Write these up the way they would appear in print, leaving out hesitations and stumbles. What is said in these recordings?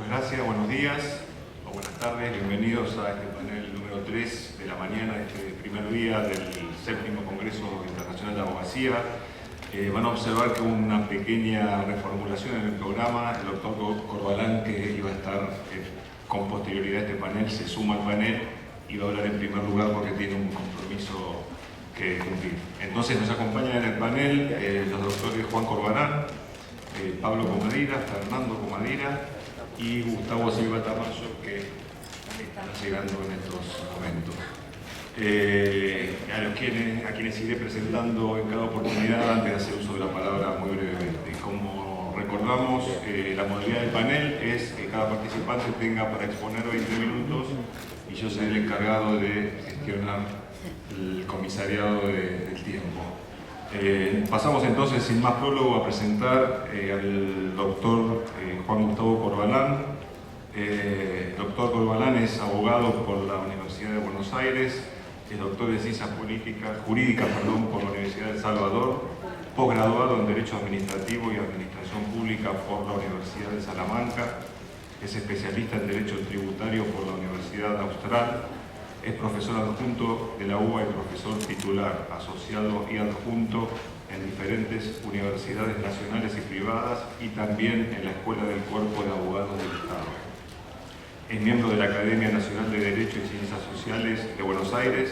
Muchas gracias, buenos días o buenas tardes, bienvenidos a este panel número 3 de la mañana, este primer día del 7º Congreso Internacional de Abogacía. Van a observar que hubo una pequeña reformulación en el programa. El doctor Corbalán, que iba a estar con posterioridad a este panel, se suma al panel y va a hablar en primer lugar porque tiene un compromiso que cumplir. Entonces nos acompañan en el panel los doctores Juan Corbalán, Pablo Comadira, Fernando Comadira y Gustavo Silva Tamayo, que están llegando en estos momentos. A quienes iré presentando en cada oportunidad antes de hacer uso de la palabra muy brevemente. Como recordamos, la modalidad del panel es que cada participante tenga para exponer 20 minutos y yo seré el encargado de gestionar el comisariado del tiempo. Pasamos entonces, sin más prólogo, a presentar al doctor Juan Gustavo Corbalán. Doctor Corbalán es abogado por la Universidad de Buenos Aires, es doctor de Ciencias Jurídicas por la Universidad de El Salvador, posgraduado en Derecho Administrativo y Administración Pública por la Universidad de Salamanca, es especialista en Derecho Tributario por la Universidad Austral, es profesor adjunto de la UBA y profesor titular, asociado y adjunto en diferentes universidades nacionales y privadas y también en la Escuela del Cuerpo de Abogados del Estado. Es miembro de la Academia Nacional de Derecho y Ciencias Sociales de Buenos Aires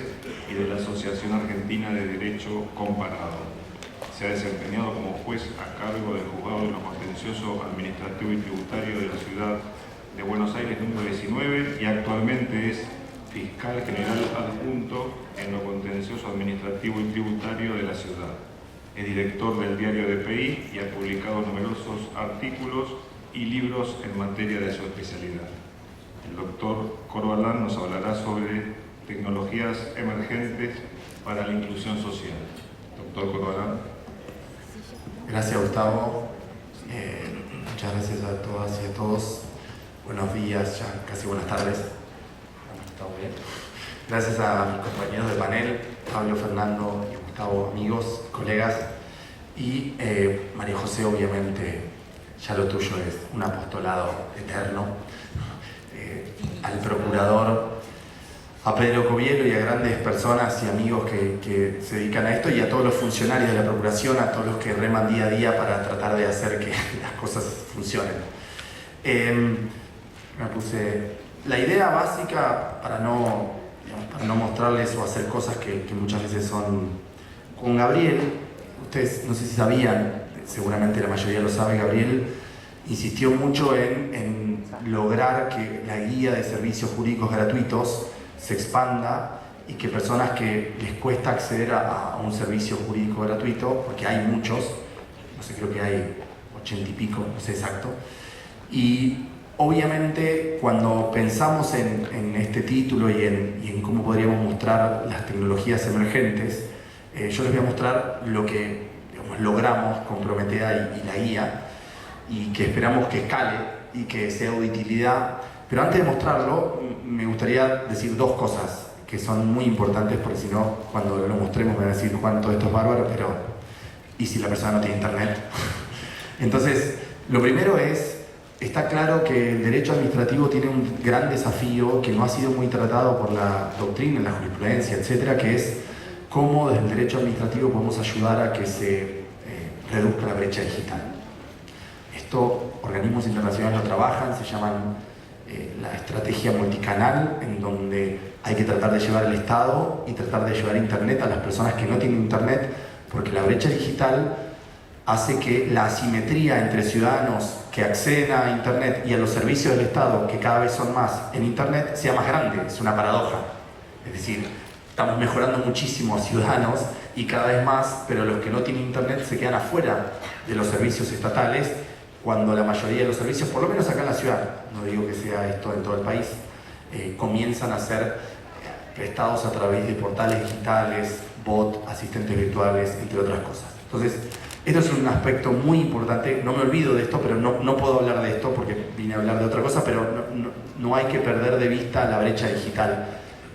y de la Asociación Argentina de Derecho Comparado. Se ha desempeñado como juez a cargo del Juzgado de lo Contencioso Administrativo y Tributario de la Ciudad de Buenos Aires número 19 y actualmente es fiscal general adjunto en lo contencioso administrativo y tributario de la ciudad. Es director del diario DPI y ha publicado numerosos artículos y libros en materia de su especialidad. El doctor Corbalán nos hablará sobre tecnologías emergentes para la inclusión social. Doctor Corbalán. Gracias, Gustavo. Muchas gracias a todas y a todos. Buenos días, ya casi buenas tardes. Muy bien. Gracias a mis compañeros de panel, Pablo, Fernando y Gustavo, amigos, colegas, y María José, obviamente, ya lo tuyo es un apostolado eterno, al procurador, a Pedro Covielo y a grandes personas y amigos que se dedican a esto, y a todos los funcionarios de la Procuración, a todos los que reman día a día para tratar de hacer que las cosas funcionen. La idea básica, para no mostrarles o hacer cosas que muchas veces son con Gabriel, ustedes no sé si sabían, seguramente la mayoría lo sabe, Gabriel insistió mucho en lograr que la guía de servicios jurídicos gratuitos se expanda y que personas que les cuesta acceder a un servicio jurídico gratuito, porque hay muchos, no sé, creo que hay 80 y pico, no sé exacto, y obviamente, cuando pensamos en este título y en cómo podríamos mostrar las tecnologías emergentes, yo les voy a mostrar lo que logramos con Prometea y la guía, y que esperamos que escale y que sea de utilidad. Pero antes de mostrarlo, me gustaría decir dos cosas que son muy importantes, porque si no, cuando lo mostremos me van a decir, Juan, todo esto es bárbaro, pero ¿y si la persona no tiene internet? Entonces, lo primero es, está claro que el derecho administrativo tiene un gran desafío que no ha sido muy tratado por la doctrina, la jurisprudencia, etcétera, que es cómo desde el derecho administrativo podemos ayudar a que se reduzca la brecha digital. Esto, organismos internacionales lo trabajan, se llaman la estrategia multicanal, en donde hay que tratar de llevar el Estado y tratar de llevar Internet a las personas que no tienen Internet, porque la brecha digital hace que la asimetría entre ciudadanos que acceden a Internet y a los servicios del Estado, que cada vez son más en Internet, sea más grande. Es una paradoja. Es decir, estamos mejorando muchísimo a ciudadanos y cada vez más, pero los que no tienen Internet se quedan afuera de los servicios estatales, cuando la mayoría de los servicios, por lo menos acá en la ciudad, no digo que sea esto en todo el país, comienzan a ser prestados a través de portales digitales, bot, asistentes virtuales, entre otras cosas. Entonces, esto es un aspecto muy importante. No me olvido de esto, pero no puedo hablar de esto porque vine a hablar de otra cosa, pero no hay que perder de vista la brecha digital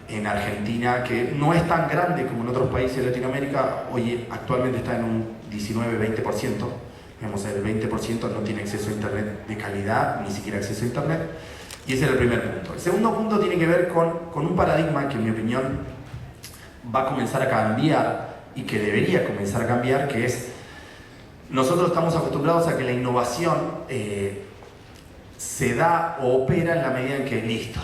en Argentina, que no es tan grande como en otros países de Latinoamérica. Hoy actualmente está en un 19-20%, Digamos, el 20% no tiene acceso a internet de calidad, ni siquiera acceso a internet. Y ese es el primer punto. El segundo punto tiene que ver con un paradigma que, en mi opinión, va a comenzar a cambiar y que debería comenzar a cambiar, que es, nosotros estamos acostumbrados a que la innovación se da o opera en la medida en que, listo,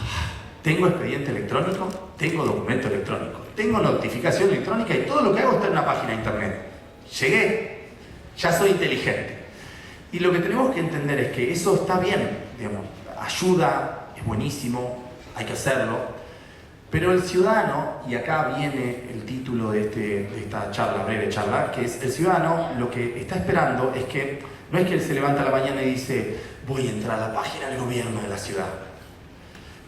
tengo expediente electrónico, tengo documento electrónico, tengo notificación electrónica y todo lo que hago está en una página de internet. Llegué, ya soy inteligente. Y lo que tenemos que entender es que eso está bien, digamos, ayuda, es buenísimo, hay que hacerlo, pero el ciudadano, y acá viene el título de esta charla, breve charla, que es el ciudadano lo que está esperando es que, no es que él se levanta a la mañana y dice, voy a entrar a la página del gobierno de la ciudad,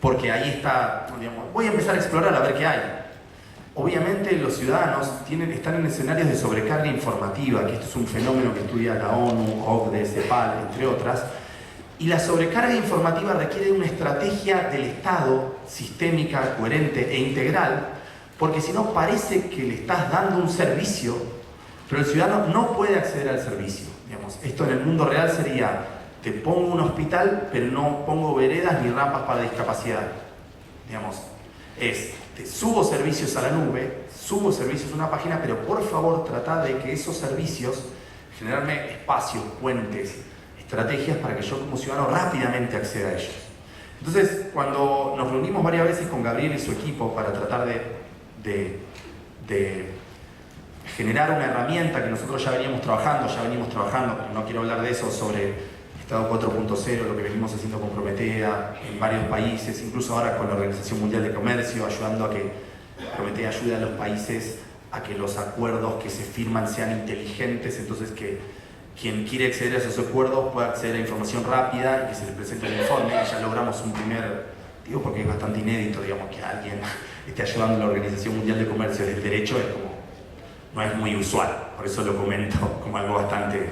porque ahí está, digamos, voy a empezar a explorar a ver qué hay. Obviamente los ciudadanos están en escenarios de sobrecarga informativa, que esto es un fenómeno que estudia la ONU, OCDE, CEPAL, entre otras, y la sobrecarga informativa requiere una estrategia del Estado sistémica, coherente e integral, porque si no parece que le estás dando un servicio, pero el ciudadano no puede acceder al servicio. Digamos, esto en el mundo real sería, te pongo un hospital, pero no pongo veredas ni rampas para discapacidad. Digamos, te subo servicios a la nube, subo servicios a una página, pero por favor trata de que esos servicios, generarme espacios, puentes, estrategias para que yo como ciudadano rápidamente acceda a ellos. Entonces, cuando nos reunimos varias veces con Gabriel y su equipo para tratar de generar una herramienta que nosotros ya venimos trabajando, pero no quiero hablar de eso, sobre Estado 4.0, lo que venimos haciendo con Prometea en varios países, incluso ahora con la Organización Mundial de Comercio, ayudando a que Prometea ayude a los países a que los acuerdos que se firman sean inteligentes, entonces que quien quiere acceder a esos acuerdos pueda acceder a información rápida y que se le presente el informe. Ya logramos un primer, digo porque es bastante inédito, digamos, que alguien esté ayudando a la Organización Mundial de Comercio del derecho, es como, no es muy usual, por eso lo comento como algo bastante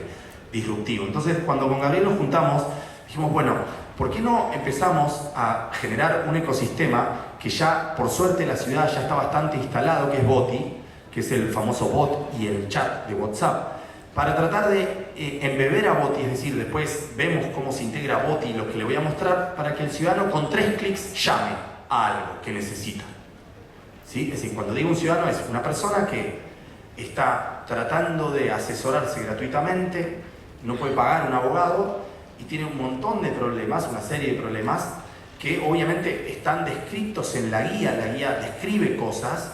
disruptivo. Entonces, cuando con Gabriel nos juntamos, dijimos, bueno, ¿por qué no empezamos a generar un ecosistema que ya, por suerte, la ciudad ya está bastante instalado, que es Boti, que es el famoso bot y el chat de WhatsApp, para tratar de embeber a Boti, es decir, después vemos cómo se integra Boti y lo que le voy a mostrar, para que el ciudadano con 3 clics llame a algo que necesita. ¿Sí? Es decir, cuando digo un ciudadano es una persona que está tratando de asesorarse gratuitamente, no puede pagar un abogado y tiene un montón de problemas, una serie de problemas que obviamente están descritos en la guía describe cosas,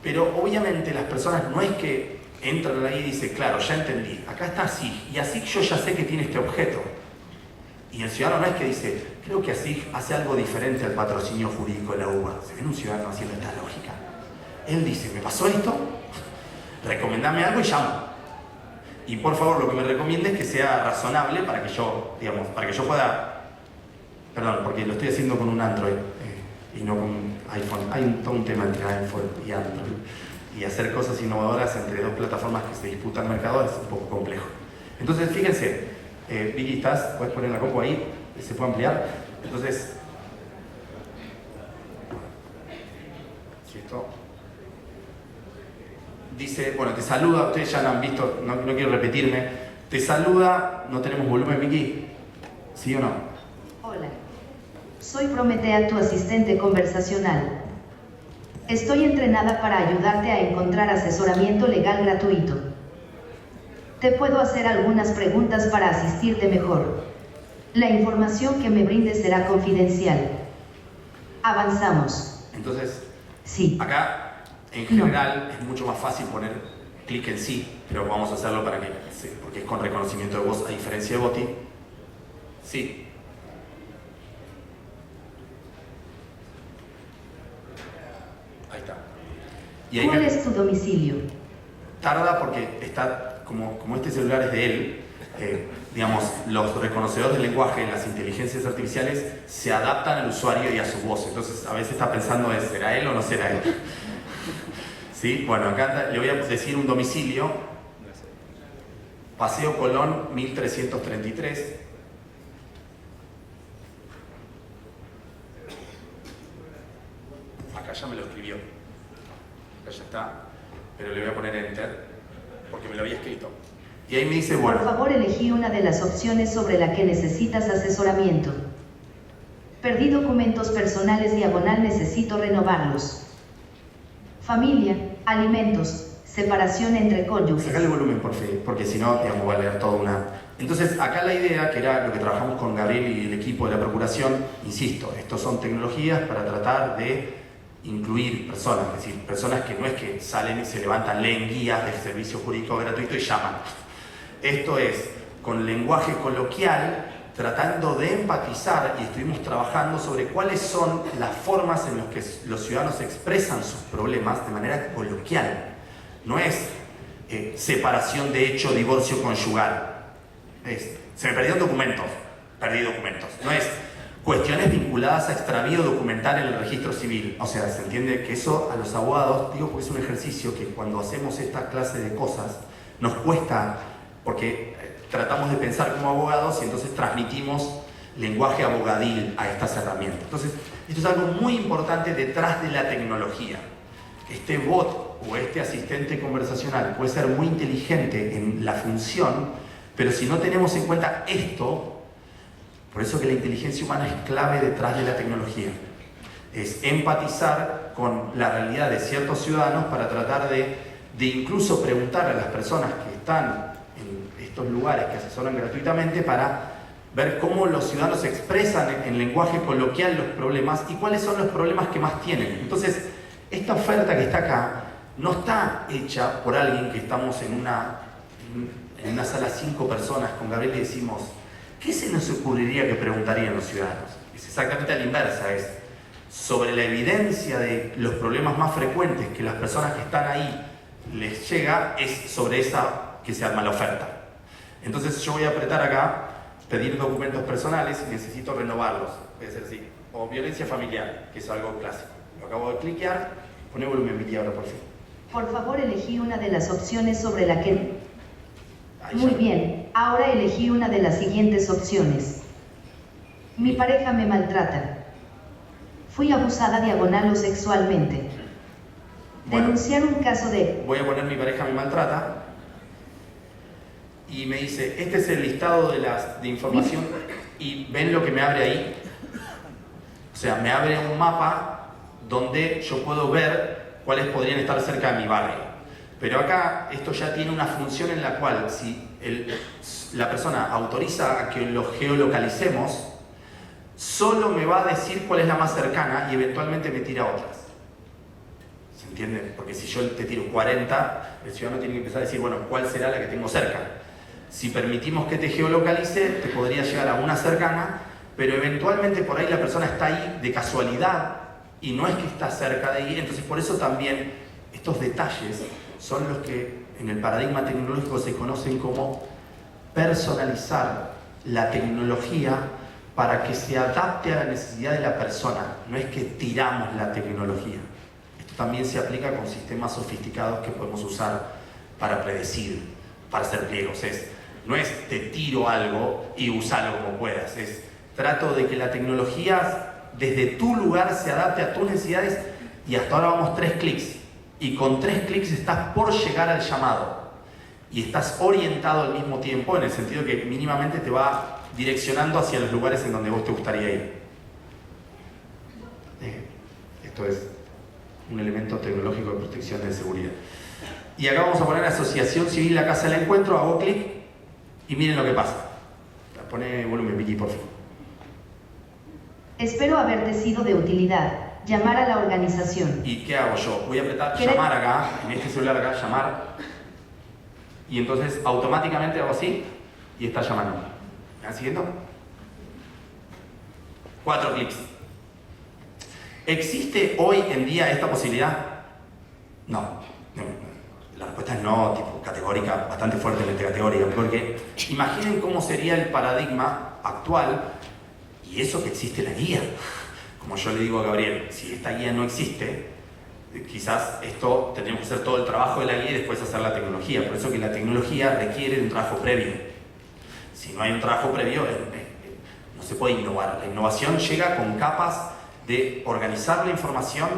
pero obviamente las personas no es que entran a la guía y dicen, claro, ya entendí, acá está ASIG, y ASIG yo ya sé que tiene este objeto. Y el ciudadano no es que dice, creo que ASIG hace algo diferente al patrocinio jurídico de la UBA. Se ve un ciudadano haciendo esta lógica. Él dice, ¿me pasó esto? Recomendame algo y llamo. Y por favor, lo que me recomiende es que sea razonable para que yo, digamos, para que yo pueda, perdón, porque lo estoy haciendo con un Android y no con un iPhone. Hay todo un tema entre iPhone y Android. Y hacer cosas innovadoras entre dos plataformas que se disputan mercado es un poco complejo. Entonces, fíjense, Vicky, puedes poner la compu ahí, se puede ampliar. Entonces, si esto dice, bueno, te saluda, ustedes ya lo han visto, no quiero repetirme, te saluda, no tenemos volumen, Vicky, ¿sí o no? Hola, soy Prometea, tu asistente conversacional. Estoy entrenada para ayudarte a encontrar asesoramiento legal gratuito. Te puedo hacer algunas preguntas para asistirte mejor. La información que me brindes será confidencial. Avanzamos. Entonces, sí. Acá, en general, es mucho más fácil poner clic en sí, pero vamos a hacerlo para que, porque es con reconocimiento de voz, a diferencia de Boti. Sí. Ahí está. Y ahí ¿Cuál es tu domicilio? Tarda porque está, como este celular es de él, digamos, los reconocedores del lenguaje, las inteligencias artificiales, se adaptan al usuario y a su voz. Entonces, a veces está pensando, ¿será él o no será él? ¿Sí? Bueno, acá le voy a decir un domicilio. Paseo Colón, 1333. Acá ya me lo escribió. Acá ya está. Pero le voy a poner Enter, porque me lo había escrito. Y ahí me dice, bueno, Por favor, elegí una de las opciones sobre la que necesitas asesoramiento. Perdí documentos personales / necesito renovarlos. Familia, alimentos, separación entre cónyuges. sacale el volumen, porque si no, digamos, va a leer toda una... Entonces, acá la idea, que era lo que trabajamos con Gabriel y el equipo de la Procuración, insisto, estos son tecnologías para tratar de incluir personas, es decir, personas que no es que salen y se levantan, leen guías del servicio jurídico gratuito y llaman. Esto es, con lenguaje coloquial, tratando de empatizar, y estuvimos trabajando sobre cuáles son las formas en las que los ciudadanos expresan sus problemas de manera coloquial. No es separación de hecho, divorcio conyugal. Se me perdieron documentos, perdí documentos. No es cuestiones vinculadas a extravío documental en el registro civil. O sea, se entiende que eso a los abogados, digo porque es un ejercicio que cuando hacemos esta clase de cosas nos cuesta, porque tratamos de pensar como abogados y entonces transmitimos lenguaje abogadil a estas herramientas. Entonces, esto es algo muy importante detrás de la tecnología. Este bot o este asistente conversacional puede ser muy inteligente en la función, pero si no tenemos en cuenta esto, por eso que la inteligencia humana es clave detrás de la tecnología. Es empatizar con la realidad de ciertos ciudadanos para tratar de incluso preguntar a las personas que están en estos lugares que asesoran gratuitamente para ver cómo los ciudadanos expresan en lenguaje coloquial los problemas y cuáles son los problemas que más tienen. Entonces, esta oferta que está acá no está hecha por alguien que estamos en una sala 5 personas con Gabriel y decimos, ¿qué se nos ocurriría que preguntarían los ciudadanos? Es exactamente a la inversa, es sobre la evidencia de los problemas más frecuentes que las personas que están ahí les llega, es sobre esa que se arma la oferta. Entonces yo voy a apretar acá, pedir documentos personales y necesito renovarlos. Puede ser así. O violencia familiar, que es algo clásico. Lo acabo de cliquear, poné volumen Vicky ahora por fin. Por favor, elegí una de las opciones sobre la que... Ahí Muy ya. bien, ahora elegí una de las siguientes opciones. Mi pareja me maltrata. Fui abusada / o sexualmente. Bueno. Denunciar un caso de... Voy a poner mi pareja me maltrata y me dice, este es el listado de información y ven lo que me abre ahí. O sea, me abre un mapa donde yo puedo ver cuáles podrían estar cerca de mi barrio. Pero acá esto ya tiene una función en la cual si la persona autoriza a que lo geolocalicemos, solo me va a decir cuál es la más cercana y eventualmente me tira otras. ¿Se entiende? Porque si yo te tiro 40, el ciudadano tiene que empezar a decir, bueno, ¿cuál será la que tengo cerca? Si permitimos que te geolocalice, te podría llegar a una cercana, pero eventualmente por ahí la persona está ahí de casualidad y no es que está cerca de ir. Entonces por eso también estos detalles son los que en el paradigma tecnológico se conocen como personalizar la tecnología para que se adapte a la necesidad de la persona. No es que tiramos la tecnología. Esto también se aplica con sistemas sofisticados que podemos usar para predecir, para hacer pliegos. No es te tiro algo y usalo como puedas. Es trato de que la tecnología desde tu lugar se adapte a tus necesidades y hasta ahora vamos 3 clics. Y con 3 clics estás por llegar al llamado. Y estás orientado al mismo tiempo en el sentido que mínimamente te va direccionando hacia los lugares en donde vos te gustaría ir. Esto es un elemento tecnológico de protección de seguridad. Y acá vamos a poner Asociación Civil La Casa del Encuentro, hago clic y miren lo que pasa. Pone volumen Vicky, por favor. Espero haberte sido de utilidad. Llamar a la organización. ¿Y qué hago yo? Voy a apretar ¿Quieres? llamar acá, en este celular acá, llamar. Y entonces automáticamente hago así y está llamando. ¿Me van siguiendo? 4 clics. ¿Existe hoy en día esta posibilidad? No. La respuesta es no, tipo categórica, bastante fuertemente categórica, porque imaginen cómo sería el paradigma actual y eso que existe la guía. Como yo le digo a Gabriel, si esta guía no existe, quizás esto tendríamos que hacer todo el trabajo de la guía y después hacer la tecnología. Por eso que la tecnología requiere de un trabajo previo. Si no hay un trabajo previo, no se puede innovar. La innovación llega con capas de organizar la información,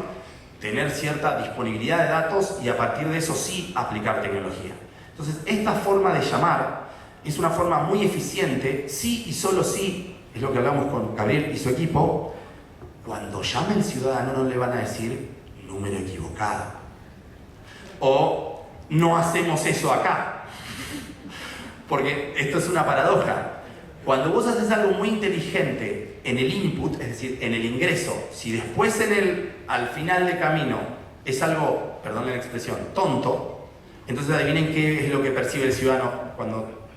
tener cierta disponibilidad de datos y a partir de eso sí aplicar tecnología. Entonces, esta forma de llamar es una forma muy eficiente, sí y solo sí, es lo que hablamos con Gabriel y su equipo, cuando llame el ciudadano no le van a decir número equivocado. O no hacemos eso acá. Porque esto es una paradoja. Cuando vos haces algo muy inteligente en el input, es decir, en el ingreso, si después al final del camino es algo, perdón la expresión, tonto, entonces adivinen qué es lo que percibe el ciudadano cuando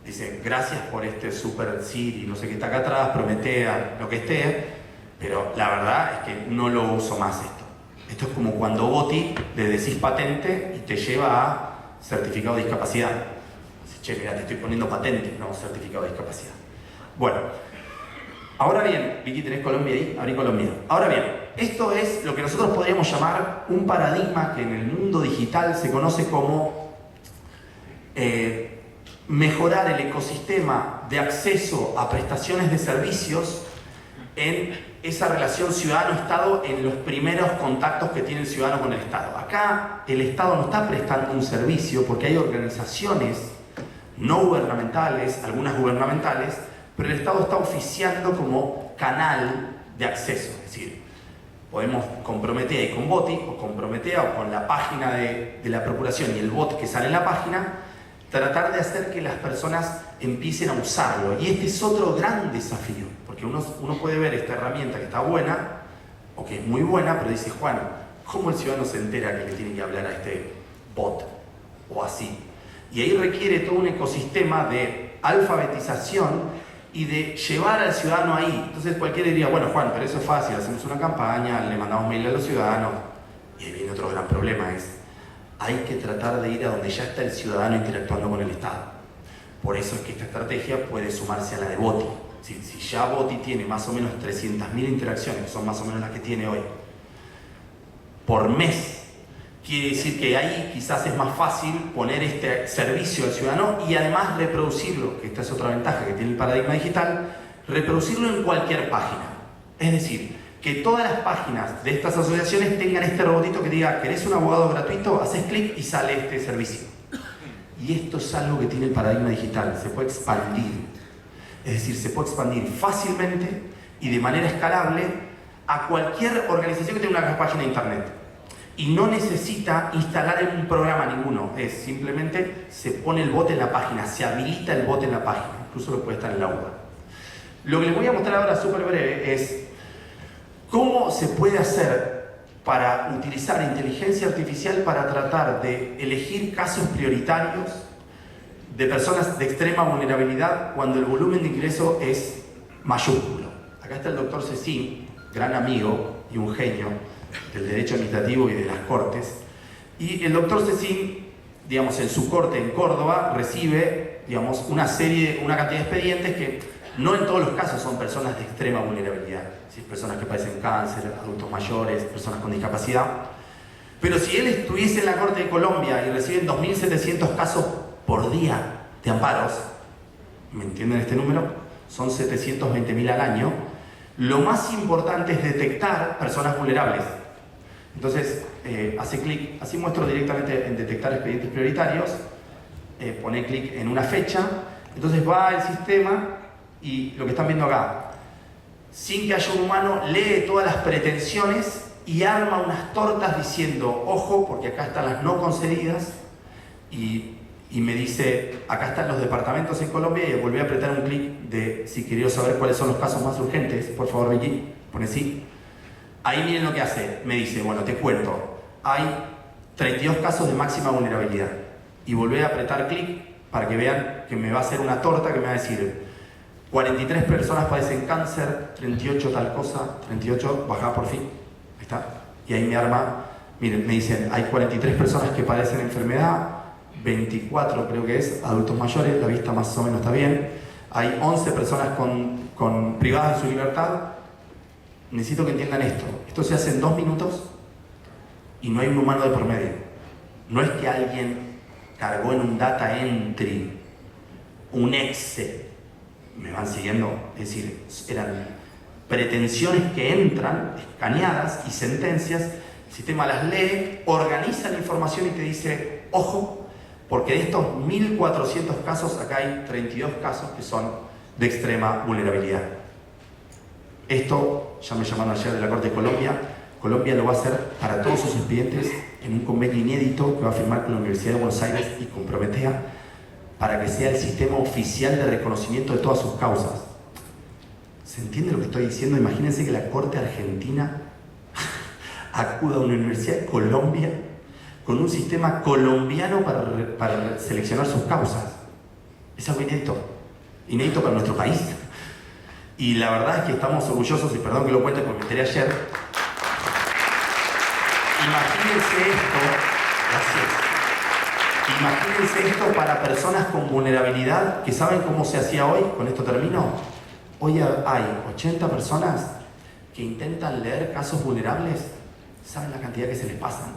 dice gracias por este super Siri, no sé qué está acá atrás, Prometea, lo que esté, pero la verdad es que no lo uso más esto. Esto es como cuando Boti le decís patente y te lleva a certificado de discapacidad. Che, mira, te estoy poniendo patente, no certificado de discapacidad. Bueno, ahora bien, Vicky, ¿tenés Colombia ahí? Abrí Colombia. Ahora bien, esto es lo que nosotros podríamos llamar un paradigma que en el mundo digital se conoce como mejorar el ecosistema de acceso a prestaciones de servicios en esa relación ciudadano-Estado en los primeros contactos que tiene el ciudadano con el Estado. Acá el Estado no está prestando un servicio porque hay organizaciones no gubernamentales, algunas gubernamentales, pero el Estado está oficiando como canal de acceso. Es decir, podemos con Prometea y con Boti, o con Prometea o con la página de la Procuración y el bot que sale en la página, tratar de hacer que las personas empiecen a usarlo. Y este es otro gran desafío, porque uno puede ver esta herramienta que está buena, o que es muy buena, pero dice, Juan, ¿cómo el ciudadano se entera que le tiene que hablar a este bot? O así. Y ahí requiere todo un ecosistema de alfabetización y de llevar al ciudadano ahí. Entonces cualquiera diría, bueno Juan, pero eso es fácil, hacemos una campaña, le mandamos mail a los ciudadanos. Y ahí viene otro gran problema, hay que tratar de ir a donde ya está el ciudadano interactuando con el Estado. Por eso es que esta estrategia puede sumarse a la de Boti. Si ya Boti tiene más o menos 300.000 interacciones, que son más o menos las que tiene hoy, por mes, quiere decir que ahí quizás es más fácil poner este servicio al ciudadano y además reproducirlo, que esta es otra ventaja que tiene el paradigma digital, reproducirlo en cualquier página. Es decir, que todas las páginas de estas asociaciones tengan este robotito que diga, ¿querés un abogado gratuito? Haces clic y sale este servicio. Y esto es algo que tiene el paradigma digital, se puede expandir. Es decir, se puede expandir fácilmente y de manera escalable a cualquier organización que tenga una página de internet. Y no necesita instalar un programa ninguno, es simplemente se pone el bot en la página, se habilita el bot en la página, incluso lo puede estar en la UBA. Lo que les voy a mostrar ahora súper breve es cómo se puede hacer para utilizar inteligencia artificial para tratar de elegir casos prioritarios de personas de extrema vulnerabilidad cuando el volumen de ingreso es mayúsculo. Acá está el doctor Cecín, gran amigo y un genio del derecho administrativo y de las cortes, y el doctor Cecín, digamos, en su corte en Córdoba recibe, digamos, una cantidad de expedientes que no en todos los casos son personas de extrema vulnerabilidad, ¿sí? Personas que padecen cáncer, adultos mayores, personas con discapacidad, pero si él estuviese en la Corte de Colombia y reciben 2.700 casos por día de amparos, ¿me entienden este número? Son 720.000 al año. Lo más importante es detectar personas vulnerables. Entonces, hace clic, así muestro directamente en detectar expedientes prioritarios, pone clic en una fecha, entonces va al sistema y lo que están viendo acá, sin que haya un humano, lee todas las pretensiones y arma unas tortas diciendo, ojo, porque acá están las no concedidas, y me dice, acá están los departamentos en Colombia, y volví a apretar un clic de si quería saber cuáles son los casos más urgentes, por favor Vicky, pone sí. Ahí miren lo que hace, me dice, bueno, te cuento, hay 32 casos de máxima vulnerabilidad, y volví a apretar clic para que vean que me va a hacer una torta que me va a decir 43 personas padecen cáncer, 38 tal cosa, 38 baja por fin, ahí está, y ahí me arma, miren, me dicen, hay 43 personas que padecen enfermedad, 24 creo que es, adultos mayores, la vista más o menos está bien, hay 11 personas con privadas de su libertad. Necesito que entiendan esto se hace en 2 minutos y no hay un humano de por medio. No es que alguien cargó en un data entry un Excel, me van siguiendo, es decir, eran pretensiones que entran, escaneadas y sentencias, el sistema las lee, organiza la información y te dice, ojo, Porque de estos 1.400 casos, acá hay 32 casos que son de extrema vulnerabilidad. Esto, ya me llamaron ayer de la Corte de Colombia, Colombia lo va a hacer para todos sus expedientes en un convenio inédito que va a firmar con la Universidad de Buenos Aires y con Prometea para que sea el sistema oficial de reconocimiento de todas sus causas. ¿Se entiende lo que estoy diciendo? Imagínense que la Corte Argentina acuda a una universidad de Colombia con un sistema colombiano para seleccionar sus causas. Es algo inédito para nuestro país. Y la verdad es que estamos orgullosos, y perdón que lo cuente porque me enteré ayer. Imagínense esto, gracias. Imagínense esto para personas con vulnerabilidad, que saben cómo se hacía hoy, con esto termino. Hoy hay 80 personas que intentan leer casos vulnerables. ¿Saben la cantidad que se les pasan?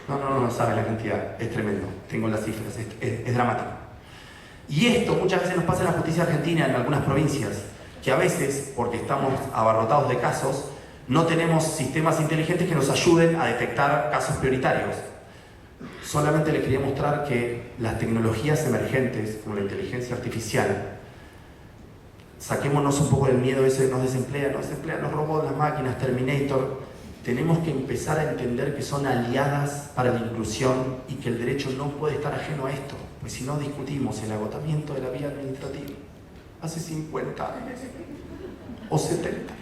No saben la cantidad, es tremendo, tengo las cifras, es dramático. Y esto muchas veces nos pasa en la justicia argentina, en algunas provincias, que a veces, porque estamos abarrotados de casos, no tenemos sistemas inteligentes que nos ayuden a detectar casos prioritarios. Solamente les quería mostrar que las tecnologías emergentes, como la inteligencia artificial, saquémonos un poco del miedo ese, nos desemplean los robots, las máquinas, Terminator. Tenemos que empezar a entender que son aliadas para la inclusión y que el derecho no puede estar ajeno a esto, pues si no discutimos el agotamiento de la vía administrativa hace 50 años, o 70,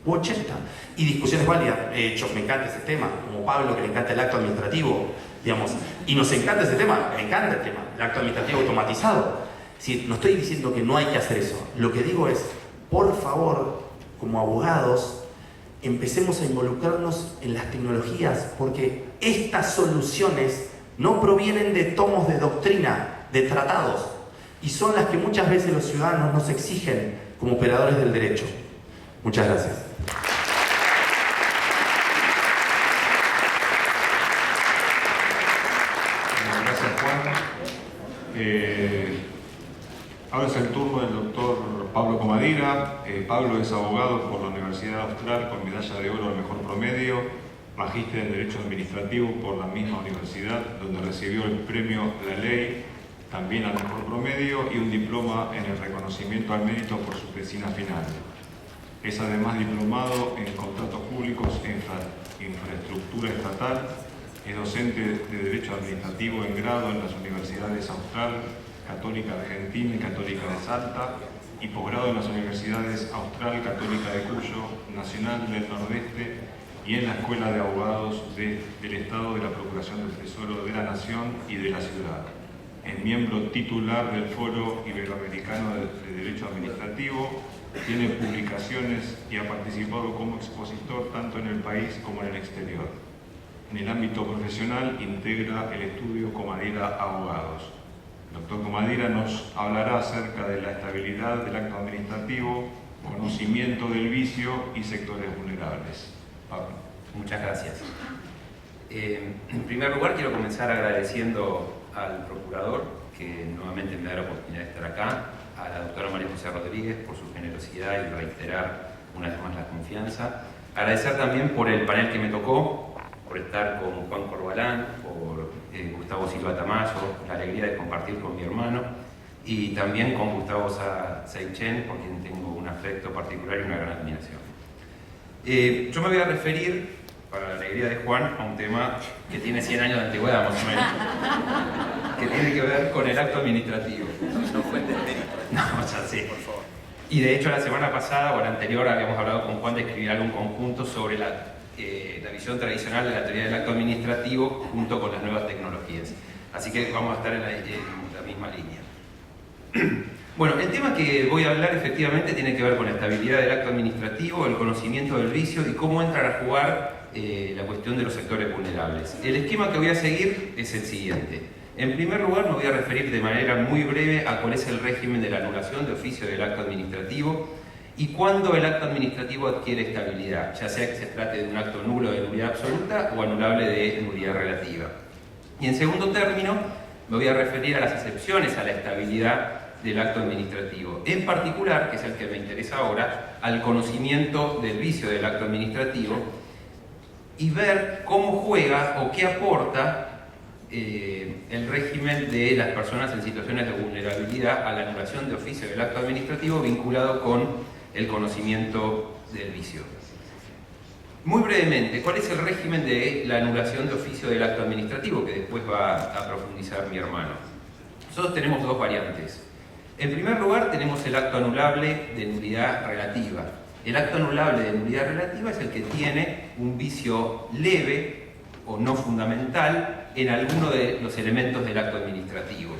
o 80, y discusiones válidas. Me encanta ese tema, como Pablo, que le encanta el acto administrativo, digamos, y nos encanta ese tema, me encanta el tema, el acto administrativo automatizado. Sí, no estoy diciendo que no hay que hacer eso, lo que digo es, por favor, como abogados, empecemos a involucrarnos en las tecnologías, porque estas soluciones no provienen de tomos de doctrina, de tratados, y son las que muchas veces los ciudadanos nos exigen como operadores del derecho. Muchas gracias. Gracias, Juan. Ahora es el turno del doctor Pablo Comadira. Pablo es abogado por la Universidad Austral con medalla de oro al mejor promedio, magíster en Derecho Administrativo por la misma universidad, donde recibió el premio La Ley, también al mejor promedio, y un diploma en el reconocimiento al mérito por su tesina final. Es además diplomado en contratos públicos e infraestructura estatal. Es docente de Derecho Administrativo en grado en las universidades Austral, Católica Argentina y Católica de Salta, y posgrado en las universidades Austral, Católica de Cuyo, Nacional del Nordeste y en la Escuela de Abogados del Estado de la Procuración del Tesoro de la Nación y de la Ciudad. Es miembro titular del Foro Iberoamericano de Derecho Administrativo, tiene publicaciones y ha participado como expositor tanto en el país como en el exterior. En el ámbito profesional integra el estudio Comadira Abogados. El doctor Comadira nos hablará acerca de la estabilidad del acto administrativo, conocimiento del vicio y sectores vulnerables. Pablo. Muchas gracias. En primer lugar, quiero comenzar agradeciendo al procurador, que nuevamente me da la oportunidad de estar acá, a la doctora María José Rodríguez por su generosidad y reiterar una vez más la confianza. Agradecer también por el panel que me tocó, por estar con Juan Corbalán, por Gustavo Silva Tamayo, la alegría de compartir con mi hermano, y también con Gustavo Seichen, por quien tengo un afecto particular y una gran admiración. Yo me voy a referir, para la alegría de Juan, a un tema que tiene 100 años de antigüedad, más o menos, que tiene que ver con el acto administrativo. No fue de mérito. No, ya sé. Por favor. Y de hecho la semana pasada o la anterior habíamos hablado con Juan de escribir algo en conjunto sobre la visión tradicional de la teoría del acto administrativo junto con las nuevas tecnologías. Así que vamos a estar en la misma línea. Bueno, el tema que voy a hablar efectivamente tiene que ver con la estabilidad del acto administrativo, el conocimiento del vicio y cómo entran a jugar la cuestión de los sectores vulnerables. El esquema que voy a seguir es el siguiente. En primer lugar, me voy a referir de manera muy breve a cuál es el régimen de la anulación de oficio del acto administrativo y cuándo el acto administrativo adquiere estabilidad, ya sea que se trate de un acto nulo de nulidad absoluta o anulable de nulidad relativa. Y en segundo término, me voy a referir a las excepciones a la estabilidad del acto administrativo. En particular, que es el que me interesa ahora, al conocimiento del vicio del acto administrativo y ver cómo juega o qué aporta el régimen de las personas en situaciones de vulnerabilidad a la anulación de oficio del acto administrativo vinculado con el conocimiento del vicio. Muy brevemente, ¿cuál es el régimen de la anulación de oficio del acto administrativo? Que después va a profundizar mi hermano. Nosotros tenemos dos variantes. En primer lugar, tenemos el acto anulable de nulidad relativa. El acto anulable de nulidad relativa es el que tiene un vicio leve o no fundamental en alguno de los elementos del acto administrativo.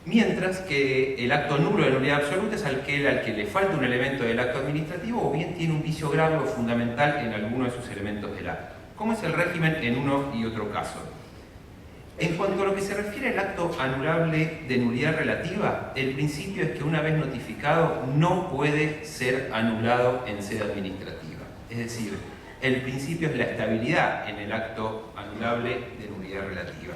Mientras que el acto nulo de nulidad absoluta es aquel al que le falta un elemento del acto administrativo o bien tiene un vicio grave o fundamental en alguno de sus elementos del acto. ¿Cómo es el régimen en uno y otro caso? En cuanto a lo que se refiere al acto anulable de nulidad relativa, el principio es que una vez notificado no puede ser anulado en sede administrativa. Es decir, el principio es la estabilidad en el acto anulable de nulidad relativa.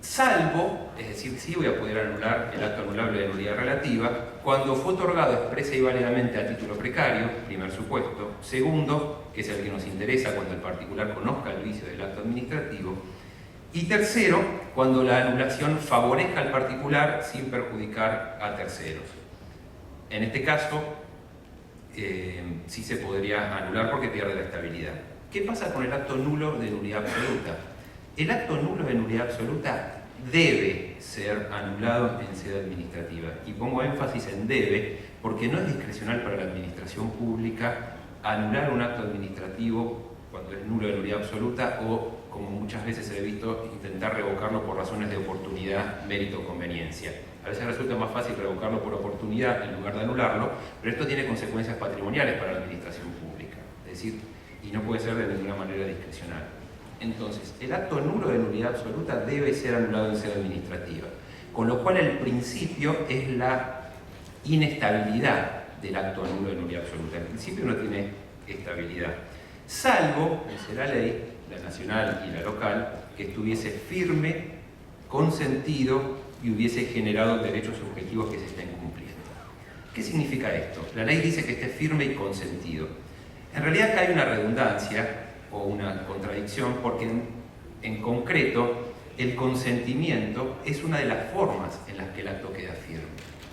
Salvo, es decir, sí voy a poder anular el acto anulable de nulidad relativa, cuando fue otorgado expresa y válidamente a título precario, primer supuesto. Segundo, que es el que nos interesa cuando el particular conozca el vicio del acto administrativo. Y tercero, cuando la anulación favorezca al particular sin perjudicar a terceros. En este caso, sí se podría anular porque pierde la estabilidad. ¿Qué pasa con el acto nulo de nulidad absoluta? El acto nulo de nulidad absoluta debe ser anulado en sede administrativa. Y pongo énfasis en debe, porque no es discrecional para la administración pública anular un acto administrativo cuando es nulo de nulidad absoluta o, como muchas veces se ha visto, intentar revocarlo por razones de oportunidad, mérito o conveniencia. A veces resulta más fácil revocarlo por oportunidad en lugar de anularlo, pero esto tiene consecuencias patrimoniales para la administración pública. Es decir, y no puede ser de ninguna manera discrecional. Entonces, el acto nulo de nulidad absoluta debe ser anulado en sede administrativa, con lo cual el principio es la inestabilidad del acto nulo de nulidad absoluta. El principio no tiene estabilidad, salvo, dice la ley, la nacional y la local, que estuviese firme, consentido y hubiese generado derechos subjetivos que se estén cumpliendo. ¿Qué significa esto? La ley dice que esté firme y consentido. En realidad acá hay una redundancia o una contradicción, porque en concreto el consentimiento es una de las formas en las que el acto queda firme.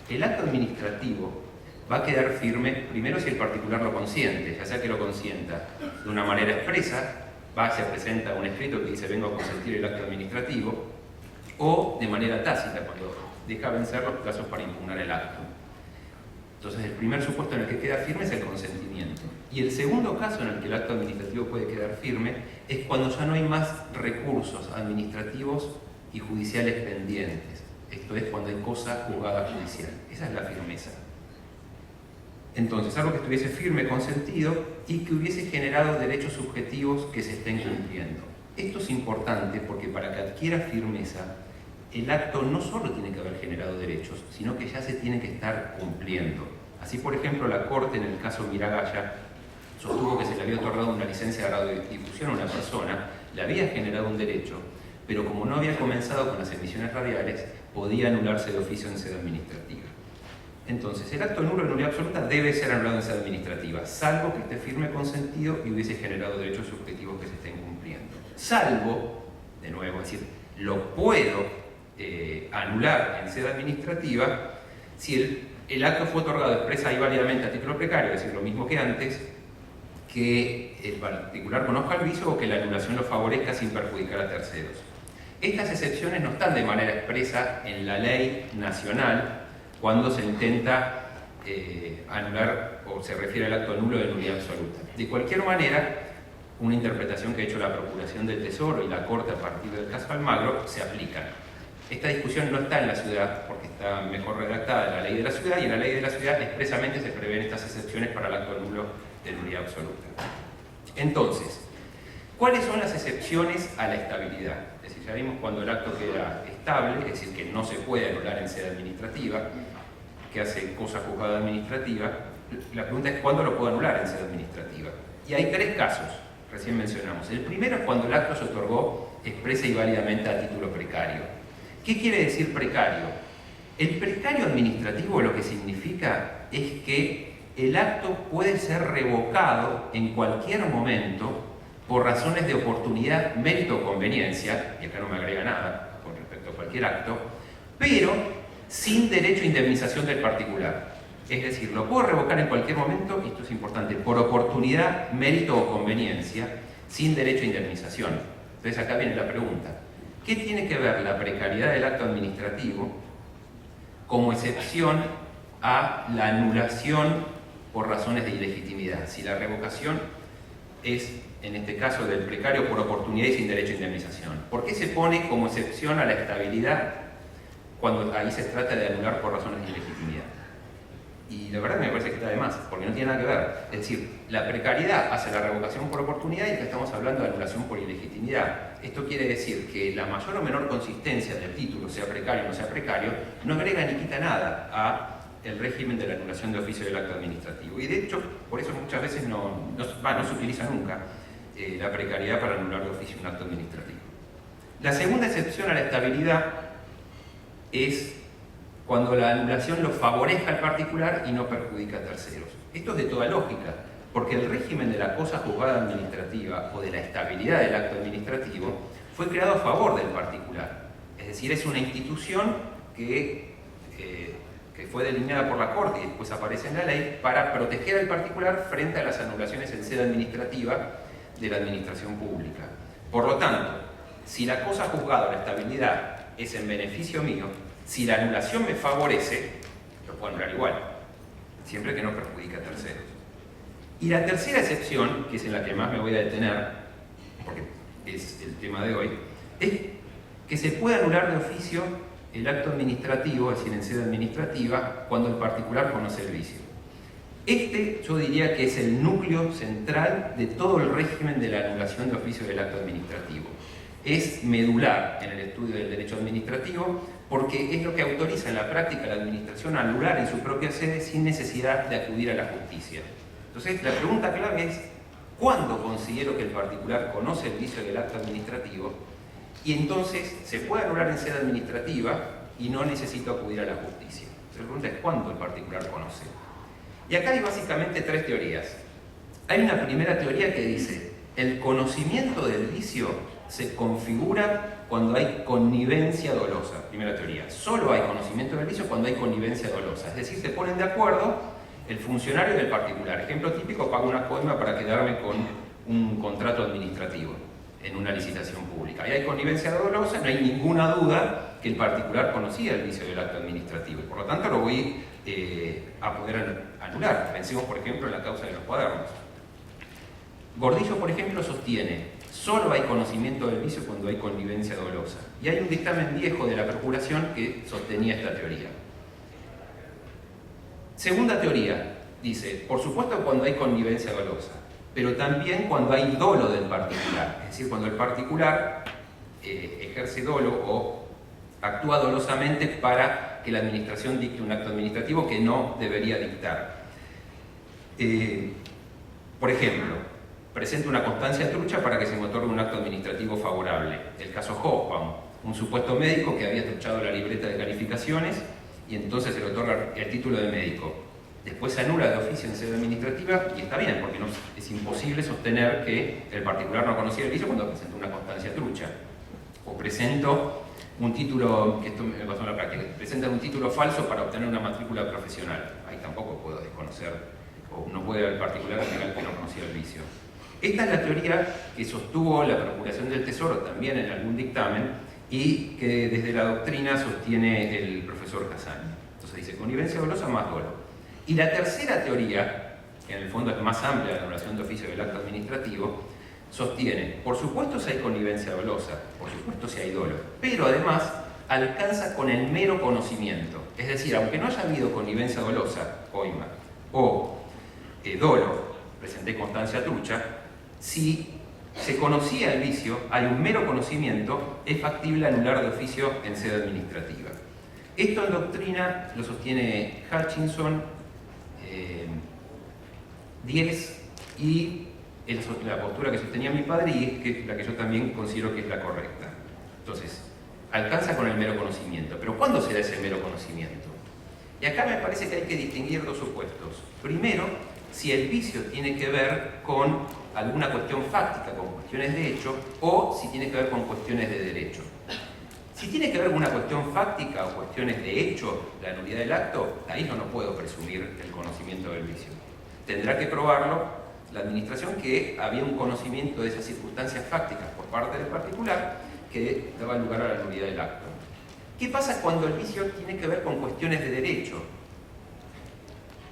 El acto administrativo va a quedar firme primero si el particular lo consiente, ya sea que lo consienta de una manera expresa, se presenta un escrito que dice vengo a consentir el acto administrativo, o de manera tácita, cuando deja vencer los plazos para impugnar el acto. Entonces, el primer supuesto en el que queda firme es el consentimiento. Y el segundo caso en el que el acto administrativo puede quedar firme es cuando ya no hay más recursos administrativos y judiciales pendientes. Esto es cuando hay cosa juzgada judicial. Esa es la firmeza. Entonces, algo que estuviese firme, consentido y que hubiese generado derechos subjetivos que se estén cumpliendo. Esto es importante porque para que adquiera firmeza, el acto no solo tiene que haber generado derechos, sino que ya se tiene que estar cumpliendo. Así, por ejemplo, la Corte en el caso Miragaya sostuvo que se le había otorgado una licencia de radiodifusión a una persona, le había generado un derecho, pero como no había comenzado con las emisiones radiales, podía anularse de oficio en sede administrativa. Entonces, el acto nulo de nulidad absoluta debe ser anulado en sede administrativa, salvo que esté firme, consentido y hubiese generado derechos subjetivos que se estén cumpliendo. Salvo, de nuevo, es decir, lo puedo anular en sede administrativa si el acto fue otorgado expresa y válidamente a título precario, es decir, lo mismo que antes, que el particular conozca el vicio o que la anulación lo favorezca sin perjudicar a terceros. Estas excepciones no están de manera expresa en la ley nacional cuando se intenta anular o se refiere al acto nulo de nulidad absoluta. De cualquier manera, una interpretación que ha hecho la Procuración del Tesoro y la Corte a partir del caso Almagro se aplican. Esta discusión no está en la ciudad porque está mejor redactada en la ley de la ciudad, y en la ley de la ciudad expresamente se prevén estas excepciones para el acto nulo de nulidad absoluta. Entonces, ¿cuáles son las excepciones a la estabilidad? Es decir, ya vimos cuando el acto queda estable, es decir, que no se puede anular en sede administrativa, que hace cosa juzgada administrativa. La pregunta es ¿cuándo lo puedo anular en sede administrativa? Y hay tres casos, recién mencionamos. El primero es cuando el acto se otorgó expresa y válidamente a título precario. ¿Qué quiere decir precario? El precario administrativo lo que significa es que el acto puede ser revocado en cualquier momento por razones de oportunidad, mérito o conveniencia, y acá no me agrega nada con respecto a cualquier acto, pero sin derecho a indemnización del particular. Es decir, lo puedo revocar en cualquier momento, y esto es importante, por oportunidad, mérito o conveniencia, sin derecho a indemnización. Entonces acá viene la pregunta: ¿qué tiene que ver la precariedad del acto administrativo como excepción a la anulación por razones de ilegitimidad? Si la revocación es, en este caso, del precario por oportunidad y sin derecho a indemnización, ¿por qué se pone como excepción a la estabilidad cuando ahí se trata de anular por razones de ilegitimidad? Y la verdad me parece que está de más, porque no tiene nada que ver. Es decir, la precariedad hace la revocación por oportunidad y acá estamos hablando de anulación por ilegitimidad. Esto quiere decir que la mayor o menor consistencia del título, sea precario o no sea precario, no agrega ni quita nada a el régimen de la anulación de oficio del acto administrativo. Y de hecho, por eso muchas veces no se utiliza nunca la precariedad para anular de oficio un acto administrativo. La segunda excepción a la estabilidad es cuando la anulación lo favorezca al particular y no perjudica a terceros. Esto es de toda lógica, porque el régimen de la cosa juzgada administrativa o de la estabilidad del acto administrativo fue creado a favor del particular. Es decir, es una institución que fue delineada por la Corte y después aparece en la ley para proteger al particular frente a las anulaciones en sede administrativa de la administración pública. Por lo tanto, si la cosa juzgada o la estabilidad es en beneficio mío, si la anulación me favorece, lo puedo anular igual, siempre que no perjudique a terceros. Y la tercera excepción, que es en la que más me voy a detener, porque es el tema de hoy, es que se puede anular de oficio el acto administrativo, es decir, en sede administrativa, cuando el particular conoce el vicio. Este, yo diría que es el núcleo central de todo el régimen de la anulación de oficio del acto administrativo. Es medular en el estudio del derecho administrativo porque es lo que autoriza en la práctica la administración a anular en su propia sede sin necesidad de acudir a la justicia. Entonces, la pregunta clave es: ¿cuándo considero que el particular conoce el vicio del acto administrativo? Y entonces se puede anular en sede administrativa y no necesito acudir a la justicia. La pregunta es: ¿cuándo el particular conoce? Y acá hay básicamente tres teorías. Hay una primera teoría que dice: el conocimiento del vicio se configura cuando hay connivencia dolosa. Primera teoría. Solo hay conocimiento del vicio cuando hay connivencia dolosa. Es decir, se ponen de acuerdo el funcionario y el particular. Ejemplo típico: pago una coima para quedarme con un contrato administrativo en una licitación pública. Ahí hay connivencia dolosa, no hay ninguna duda que el particular conocía el vicio del acto administrativo y por lo tanto lo voy a poder anular. Pensemos, por ejemplo, en la causa de los cuadernos. Gordillo, por ejemplo, sostiene: solo hay conocimiento del vicio cuando hay connivencia dolosa. Y hay un dictamen viejo de la Procuración que sostenía esta teoría. Segunda teoría, dice: por supuesto cuando hay connivencia dolosa, pero también cuando hay dolo del particular. Es decir, cuando el particular ejerce dolo o actúa dolosamente para que la administración dicte un acto administrativo que no debería dictar. Por ejemplo, presenta una constancia trucha para que se me otorgue un acto administrativo favorable. El caso Hoffman, un supuesto médico que había truchado la libreta de calificaciones y entonces se le otorga el título de médico. Después se anula de oficio en sede administrativa y está bien, porque no, es imposible sostener que el particular no conocía el vicio cuando presentó una constancia trucha. O presento un título, que esto me pasó en la práctica, presentan un título falso para obtener una matrícula profesional. Ahí tampoco puedo desconocer, o no puede el particular negar que no conocía el vicio. Esta es la teoría que sostuvo la Procuración del Tesoro también en algún dictamen y que desde la doctrina sostiene el profesor Casani. Entonces dice: connivencia dolosa más dolo. Y la tercera teoría, que en el fondo es más amplia de la anulación de oficio del acto administrativo, sostiene: por supuesto si hay connivencia dolosa, por supuesto si hay dolo, pero además alcanza con el mero conocimiento. Es decir, aunque no haya habido connivencia dolosa, coima, o dolo, presenté constancia trucha, si se conocía el vicio, hay un mero conocimiento, es factible anular de oficio en sede administrativa. Esto en doctrina lo sostiene Hutchinson, Diez y la postura que sostenía mi padre y que es la que yo también considero que es la correcta. Entonces, alcanza con el mero conocimiento. Pero ¿cuándo se da ese mero conocimiento? Y acá me parece que hay que distinguir dos supuestos. Primero, si el vicio tiene que ver con alguna cuestión fáctica, con cuestiones de hecho, o si tiene que ver con cuestiones de derecho. Si tiene que ver con una cuestión fáctica o cuestiones de hecho, la nulidad del acto, ahí yo no puedo presumir el conocimiento del vicio. Tendrá que probarlo la administración que había un conocimiento de esas circunstancias fácticas por parte del particular que daba lugar a la nulidad del acto. ¿Qué pasa cuando el vicio tiene que ver con cuestiones de derecho?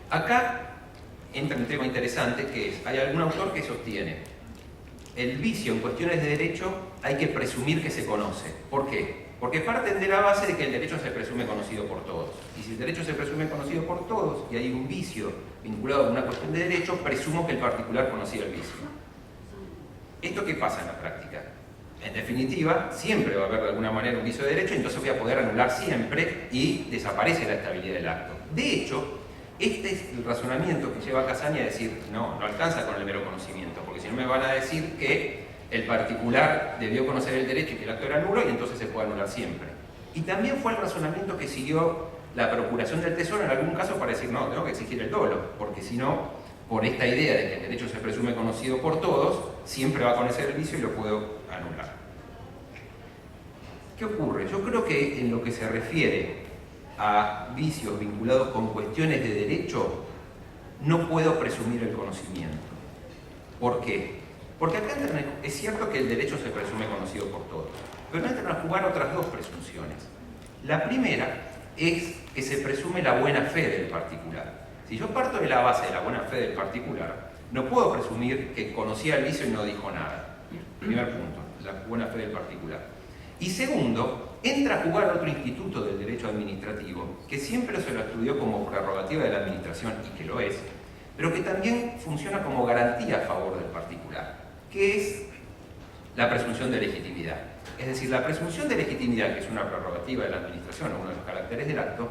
Acá entra un tema interesante que es, hay algún autor que sostiene, el vicio en cuestiones de derecho hay que presumir que se conoce. ¿Por qué? Porque parten de la base de que el derecho se presume conocido por todos. Y si el derecho se presume conocido por todos y hay un vicio vinculado a una cuestión de derecho, presumo que el particular conocía el vicio. ¿Esto qué pasa en la práctica? En definitiva, siempre va a haber de alguna manera un vicio de derecho, entonces voy a poder anular siempre y desaparece la estabilidad del acto. De hecho, este es el razonamiento que lleva a Cassani a decir, no alcanza con el mero conocimiento, porque si no me van a decir que el particular debió conocer el derecho y que el acto era nulo y entonces se puede anular siempre. Y también fue el razonamiento que siguió la Procuración del Tesoro en algún caso para decir, no, tengo que exigir el dolo, porque si no, por esta idea de que el derecho se presume conocido por todos, siempre va a conocer el vicio y lo puedo anular. ¿Qué ocurre? Yo creo que en lo que se refiere a vicios vinculados con cuestiones de derecho, no puedo presumir el conocimiento. ¿Por qué? Porque acá es cierto que el derecho se presume conocido por todos, pero entran a jugar otras dos presunciones. La primera es que se presume la buena fe del particular. Si yo parto de la base de la buena fe del particular, no puedo presumir que conocía el vicio y no dijo nada. Primer punto, la buena fe del particular. Y segundo, entra a jugar otro instituto del derecho administrativo, que siempre se lo estudió como prerrogativa de la administración, y que lo es, pero que también funciona como garantía a favor del particular, que es la presunción de legitimidad. Es decir, la presunción de legitimidad, que es una prerrogativa de la administración o uno de los caracteres del acto,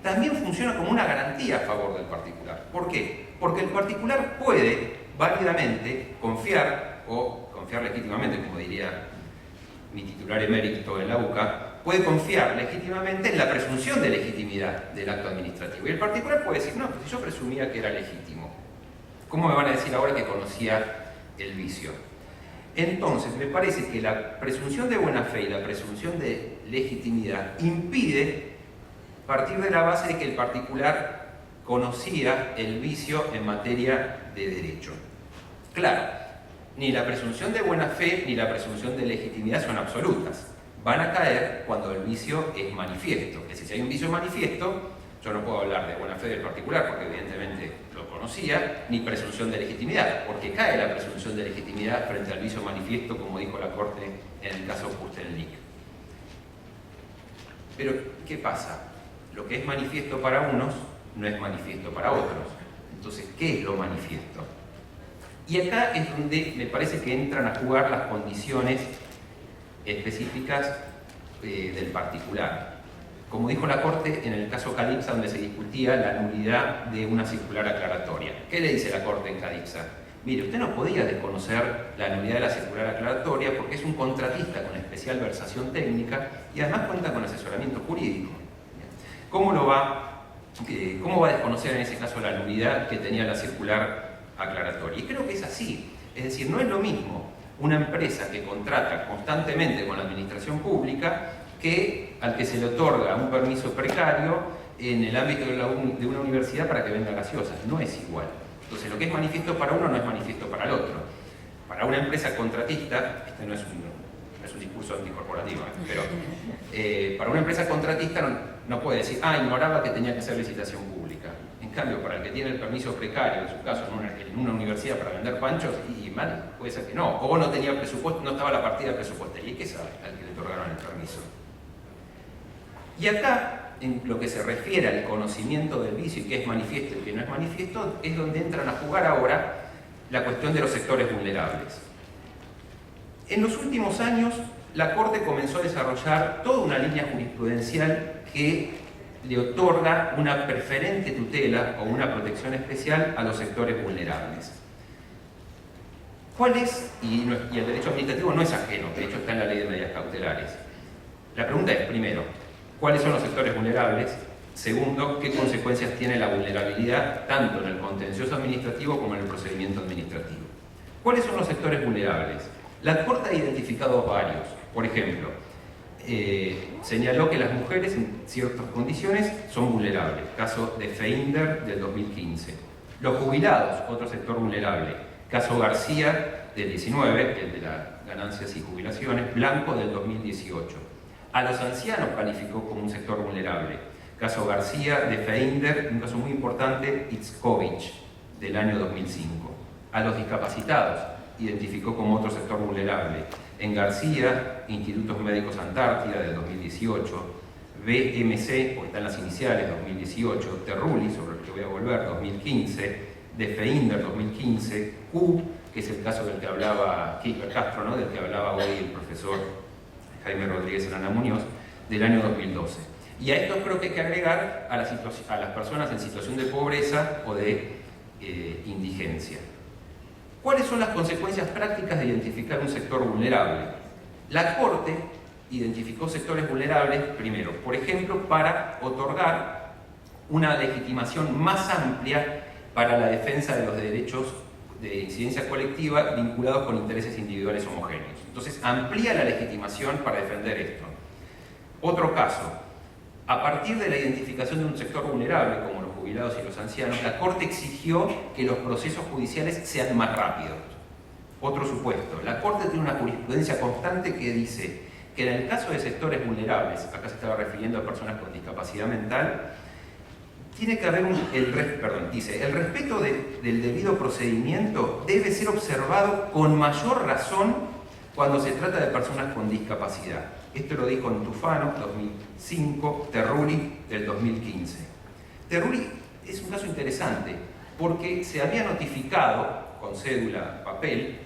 también funciona como una garantía a favor del particular. ¿Por qué? Porque el particular puede válidamente confiar, o confiar legítimamente, como diría mi titular emérito en la UCA, puede confiar legítimamente en la presunción de legitimidad del acto administrativo. Y el particular puede decir, no, pues si yo presumía que era legítimo, ¿cómo me van a decir ahora que conocía el vicio? Entonces, me parece que la presunción de buena fe y la presunción de legitimidad impide partir de la base de que el particular conocía el vicio en materia de derecho. Claro, ni la presunción de buena fe ni la presunción de legitimidad son absolutas. Van a caer cuando el vicio es manifiesto. Es decir, si hay un vicio manifiesto, yo no puedo hablar de buena fe del particular porque evidentemente lo conocía, ni presunción de legitimidad, porque cae la presunción de legitimidad frente al vicio manifiesto, como dijo la Corte en el caso Pustelnik. Pero, ¿qué pasa? Lo que es manifiesto para unos no es manifiesto para otros. Entonces, ¿qué es lo manifiesto? Y acá es donde me parece que entran a jugar las condiciones específicas del particular. Como dijo la Corte en el caso Cadixia, donde se discutía la nulidad de una circular aclaratoria. ¿Qué le dice la Corte en Cadixia? Mire, usted no podía desconocer la nulidad de la circular aclaratoria porque es un contratista con especial versación técnica y además cuenta con asesoramiento jurídico. ¿Cómo va a desconocer en ese caso la nulidad que tenía la circular aclaratoria? Y creo que es así. Es decir, no es lo mismo una empresa que contrata constantemente con la administración pública que al que se le otorga un permiso precario en el ámbito de una universidad para que venda gaseosas. No es igual. Entonces, lo que es manifiesto para uno no es manifiesto para el otro. Para una empresa contratista, este no es un discurso anticorporativo, pero para una empresa contratista no puede decir, ignoraba que tenía que hacer licitación pública. En cambio, para el que tiene el permiso precario, en su caso en una universidad para vender panchos, y mal, puede ser que no. O no tenía presupuesto, no estaba la partida presupuestaria. ¿Y qué sabe al que le otorgaron el permiso? Y acá, en lo que se refiere al conocimiento del vicio y qué es manifiesto y qué no es manifiesto, es donde entran a jugar ahora la cuestión de los sectores vulnerables. En los últimos años, la Corte comenzó a desarrollar toda una línea jurisprudencial que le otorga una preferente tutela o una protección especial a los sectores vulnerables. ¿Cuál es? Y el derecho administrativo no es ajeno, de hecho está en la Ley de Medidas Cautelares. La pregunta es, primero, ¿cuáles son los sectores vulnerables? Segundo, ¿qué consecuencias tiene la vulnerabilidad tanto en el contencioso administrativo como en el procedimiento administrativo? ¿Cuáles son los sectores vulnerables? La Corte ha identificado varios. Por ejemplo, señaló que las mujeres en ciertas condiciones son vulnerables. Caso de Feinder del 2015. Los jubilados, otro sector vulnerable. Caso García del 19, el de las ganancias y jubilaciones. Blanco del 2018. A los ancianos calificó como un sector vulnerable. Caso García de Feinder, un caso muy importante, Itzkovich, del año 2005. A los discapacitados, identificó como otro sector vulnerable. En García, Institutos Médicos Antártida, del 2018. BMC, o están las iniciales, 2018. Terrulli, sobre el que voy a volver, 2015. De Feinder, 2015. Q, que es el caso del que hablaba Keiper Castro, ¿no? Del que hablaba hoy el profesor Jaime Rodríguez Arana Muñoz, del año 2012. Y a esto creo que hay que agregar a las personas en situación de pobreza o de indigencia. ¿Cuáles son las consecuencias prácticas de identificar un sector vulnerable? La Corte identificó sectores vulnerables, primero, por ejemplo, para otorgar una legitimación más amplia para la defensa de los derechos de incidencia colectiva vinculados con intereses individuales homogéneos. Entonces, amplía la legitimación para defender esto. Otro caso, a partir de la identificación de un sector vulnerable, como los jubilados y los ancianos, la Corte exigió que los procesos judiciales sean más rápidos. Otro supuesto, la Corte tiene una jurisprudencia constante que dice que en el caso de sectores vulnerables, acá se estaba refiriendo a personas con discapacidad mental, tiene que haber el respeto del debido procedimiento debe ser observado con mayor razón cuando se trata de personas con discapacidad. Esto lo dijo Tufano, 2005, Terrulli, del 2015. Terrulli es un caso interesante porque se había notificado con cédula, papel,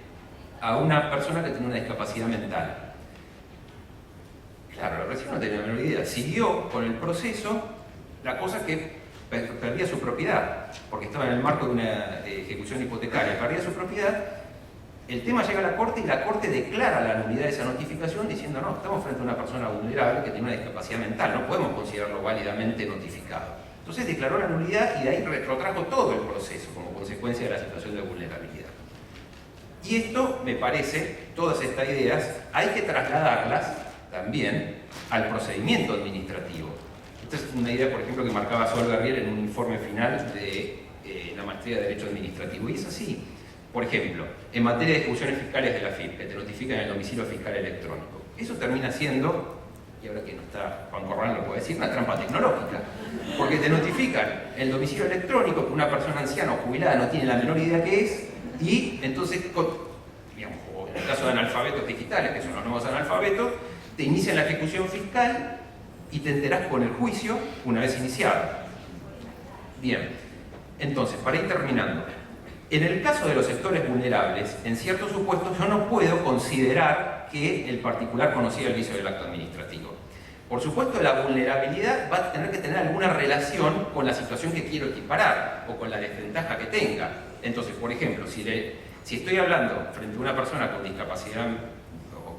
a una persona que tenía una discapacidad mental. Claro, la recién no tenía la menor idea. Siguió con el proceso, la cosa que perdía su propiedad, porque estaba en el marco de una ejecución hipotecaria, perdía su propiedad. El tema llega a la Corte y la Corte declara la nulidad de esa notificación diciendo no, estamos frente a una persona vulnerable que tiene una discapacidad mental, no podemos considerarlo válidamente notificado. Entonces declaró la nulidad y de ahí retrotrajo todo el proceso como consecuencia de la situación de vulnerabilidad. Y esto, me parece, todas estas ideas hay que trasladarlas también al procedimiento administrativo. Esta es una idea, por ejemplo, que marcaba Sol Gabriel en un informe final de la maestría de Derecho Administrativo. Y es así. Por ejemplo, en materia de ejecuciones fiscales de la FIP, que te notifican el domicilio fiscal electrónico. Eso termina siendo, y ahora que no está Juan Corral lo puede decir, una trampa tecnológica. Porque te notifican el domicilio electrónico que una persona anciana o jubilada no tiene la menor idea que es, y entonces, digamos, en el caso de analfabetos digitales, que son los nuevos analfabetos, te inician la ejecución fiscal y te enterás con el juicio una vez iniciado. Bien, entonces, para ir terminando, en el caso de los sectores vulnerables, en ciertos supuestos yo no puedo considerar que el particular conocía el vicio del acto administrativo. Por supuesto, la vulnerabilidad va a tener que tener alguna relación con la situación que quiero equiparar o con la desventaja que tenga. Entonces, por ejemplo, si estoy hablando frente a una persona con discapacidad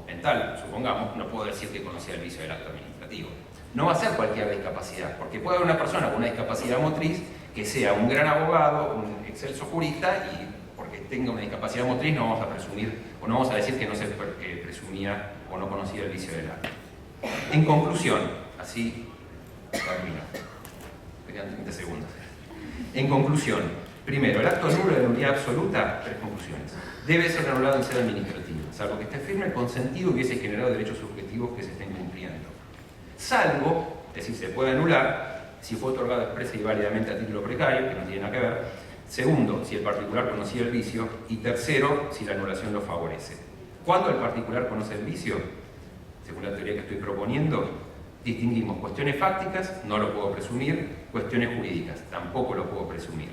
mental, supongamos, no puedo decir que conocía el vicio del acto administrativo. No va a ser cualquier discapacidad, porque puede haber una persona con una discapacidad motriz que sea un gran abogado, un excelso jurista, y porque tenga una discapacidad motriz no vamos a presumir, o no vamos a decir que no se presumía o no conocía el vicio del acto. En conclusión, así termino. Quedan 30 segundos. En conclusión, primero, el acto nulo de nulidad absoluta, tres conclusiones. Debe ser anulado en sede administrativa, salvo que esté firme el consentido hubiese generado derechos subjetivos que se estén cumpliendo. Salvo, es decir, se puede anular si fue otorgado expresa y válidamente a título precario, que no tiene nada que ver. Segundo, si el particular conocía el vicio. Y tercero, si la anulación lo favorece. ¿Cuándo el particular conoce el vicio? Según la teoría que estoy proponiendo, distinguimos cuestiones fácticas, no lo puedo presumir, cuestiones jurídicas, tampoco lo puedo presumir.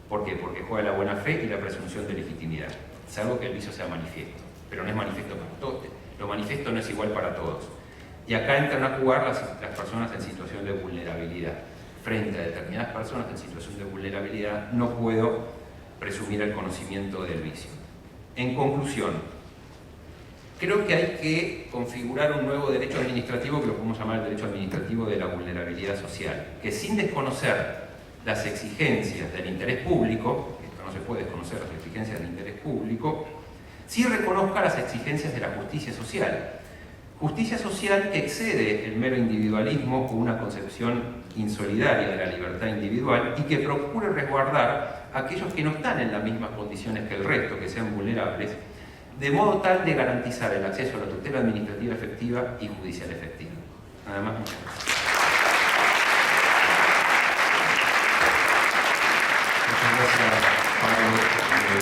¿Por qué? Porque juega la buena fe y la presunción de legitimidad, salvo que el vicio sea manifiesto, pero no es manifiesto para todos. Lo manifiesto no es igual para todos. Y acá entran a jugar las personas en situación de vulnerabilidad. Frente a determinadas personas en situación de vulnerabilidad, no puedo presumir el conocimiento del vicio. En conclusión, creo que hay que configurar un nuevo derecho administrativo que lo podemos llamar el derecho administrativo de la vulnerabilidad social, que sin desconocer las exigencias del interés público, esto no se puede desconocer las exigencias del interés público, sí reconozca las exigencias de la justicia social. Justicia social que excede el mero individualismo con una concepción insolidaria de la libertad individual y que procure resguardar a aquellos que no están en las mismas condiciones que el resto, que sean vulnerables, de modo tal de garantizar el acceso a la tutela administrativa efectiva y judicial efectiva. Nada más, muchas gracias. Muchas gracias, Pablo.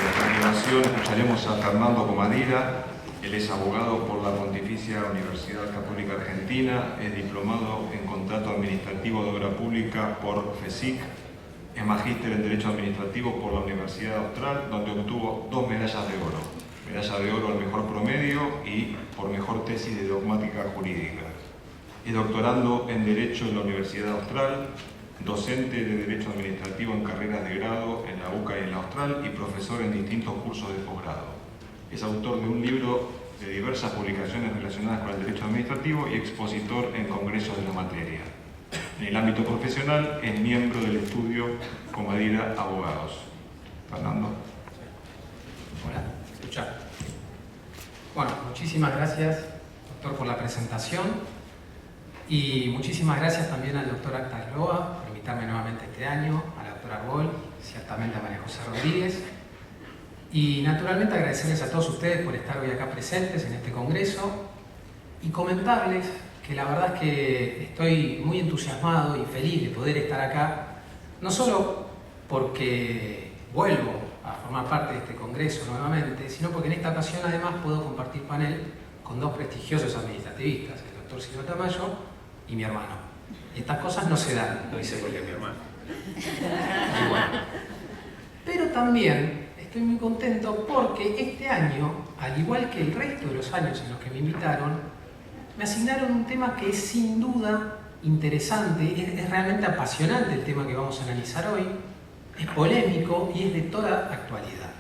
A continuación escucharemos a Fernando Comadira. Él es abogado por la Pontificia Universidad Católica Argentina, es diplomado en Contrato Administrativo de Obra Pública por FESIC, es magíster en Derecho Administrativo por la Universidad Austral, donde obtuvo 2 medallas de oro. Medalla de oro al mejor promedio y por mejor tesis de dogmática jurídica. Es doctorando en Derecho en la Universidad Austral, docente de Derecho Administrativo en carreras de grado en la UCA y en la Austral y profesor en distintos cursos de posgrado. Es autor de un libro de diversas publicaciones relacionadas con el derecho administrativo y expositor en congresos de la materia. En el ámbito profesional es miembro del estudio Comadira Abogados. Fernando. Hola, escucha. Bueno, muchísimas gracias, doctor, por la presentación y muchísimas gracias también al doctor Acta Roa por invitarme nuevamente este año, a la doctora Arbol, ciertamente a María José Rodríguez. Y naturalmente agradecerles a todos ustedes por estar hoy acá presentes en este congreso y comentarles que la verdad es que estoy muy entusiasmado y feliz de poder estar acá, no solo porque vuelvo a formar parte de este congreso nuevamente, sino porque en esta ocasión además puedo compartir panel con 2 prestigiosos administrativistas, el doctor Silvio Tamayo y mi hermano. Y estas cosas no se dan. No hice porque es mi hermano. Y bueno. Pero también estoy muy contento porque este año, al igual que el resto de los años en los que me invitaron, me asignaron un tema que es sin duda interesante, es realmente apasionante el tema que vamos a analizar hoy, es polémico y es de toda actualidad.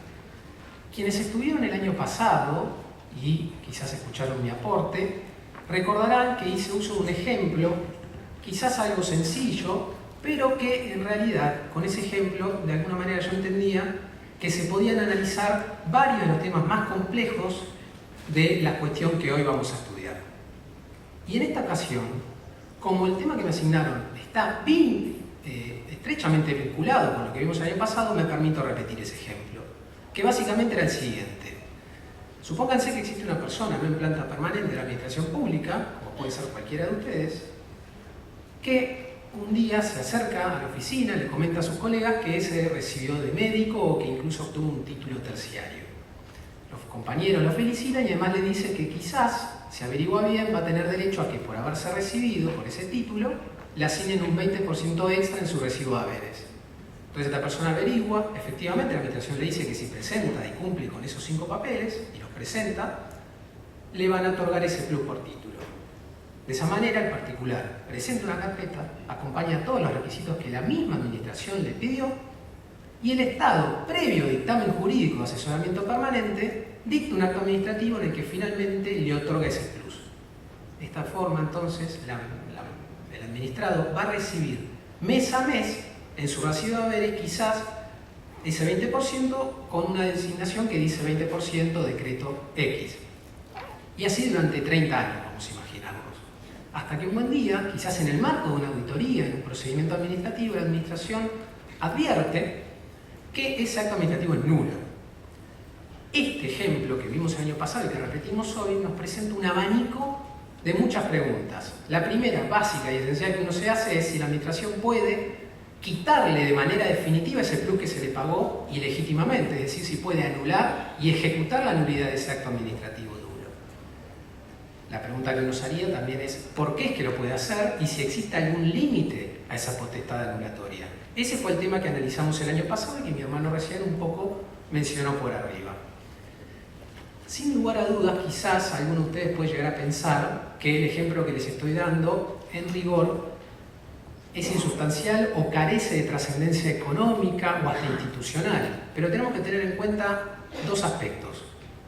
Quienes estuvieron el año pasado, y quizás escucharon mi aporte, recordarán que hice uso de un ejemplo, quizás algo sencillo, pero que en realidad con ese ejemplo de alguna manera yo entendía que se podían analizar varios de los temas más complejos de la cuestión que hoy vamos a estudiar. Y en esta ocasión, como el tema que me asignaron está bien estrechamente vinculado con lo que vimos el año pasado, me permito repetir ese ejemplo, que básicamente era el siguiente. Supónganse que existe una persona no en planta permanente de la administración pública, como puede ser cualquiera de ustedes, que un día se acerca a la oficina, le comenta a sus colegas que se recibió de médico o que incluso obtuvo un título terciario. Los compañeros lo felicitan y además le dicen que quizás, si averigua bien, va a tener derecho a que por haberse recibido por ese título, le asignen un 20% extra en su recibo de haberes. Entonces esta persona averigua, efectivamente la administración le dice que si presenta y cumple con esos 5 papeles, y los presenta, le van a otorgar ese plus por título. De esa manera, el particular presenta una carpeta, acompaña todos los requisitos que la misma administración le pidió y el Estado, previo dictamen jurídico de asesoramiento permanente, dicta un acto administrativo en el que finalmente le otorga ese plus. De esta forma, entonces, el administrado va a recibir mes a mes en su recibo de haberes quizás ese 20% con una designación que dice 20% decreto X. Y así durante 30 años, vamos a imaginarnos. Hasta que un buen día, quizás en el marco de una auditoría, en un procedimiento administrativo, la administración advierte que ese acto administrativo es nulo. Este ejemplo que vimos el año pasado y que repetimos hoy nos presenta un abanico de muchas preguntas. La primera, básica y esencial que uno se hace es si la administración puede quitarle de manera definitiva ese plus que se le pagó ilegítimamente, es decir, si puede anular y ejecutar la nulidad de ese acto administrativo nulo. La pregunta que nos haría también es ¿por qué es que lo puede hacer y si existe algún límite a esa potestad anulatoria? Ese fue el tema que analizamos el año pasado y que mi hermano recién un poco mencionó por arriba. Sin lugar a dudas, quizás alguno de ustedes puede llegar a pensar que el ejemplo que les estoy dando, en rigor, es insustancial o carece de trascendencia económica o hasta institucional. Pero tenemos que tener en cuenta 2 aspectos.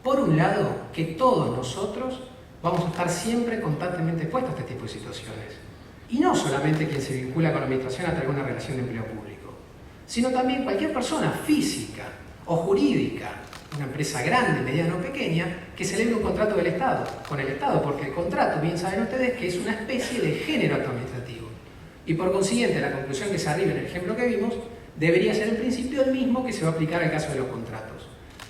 Por un lado, que todos nosotros vamos a estar siempre constantemente expuestos a este tipo de situaciones. Y no solamente quien se vincula con la administración a través de una relación de empleo público, sino también cualquier persona física o jurídica, una empresa grande, mediana o pequeña, que celebre un contrato del Estado, con el Estado, porque el contrato, bien saben ustedes, que es una especie de género acto administrativo. Y por consiguiente, la conclusión que se arriba en el ejemplo que vimos, debería ser en principio el mismo que se va a aplicar al caso de los contratos.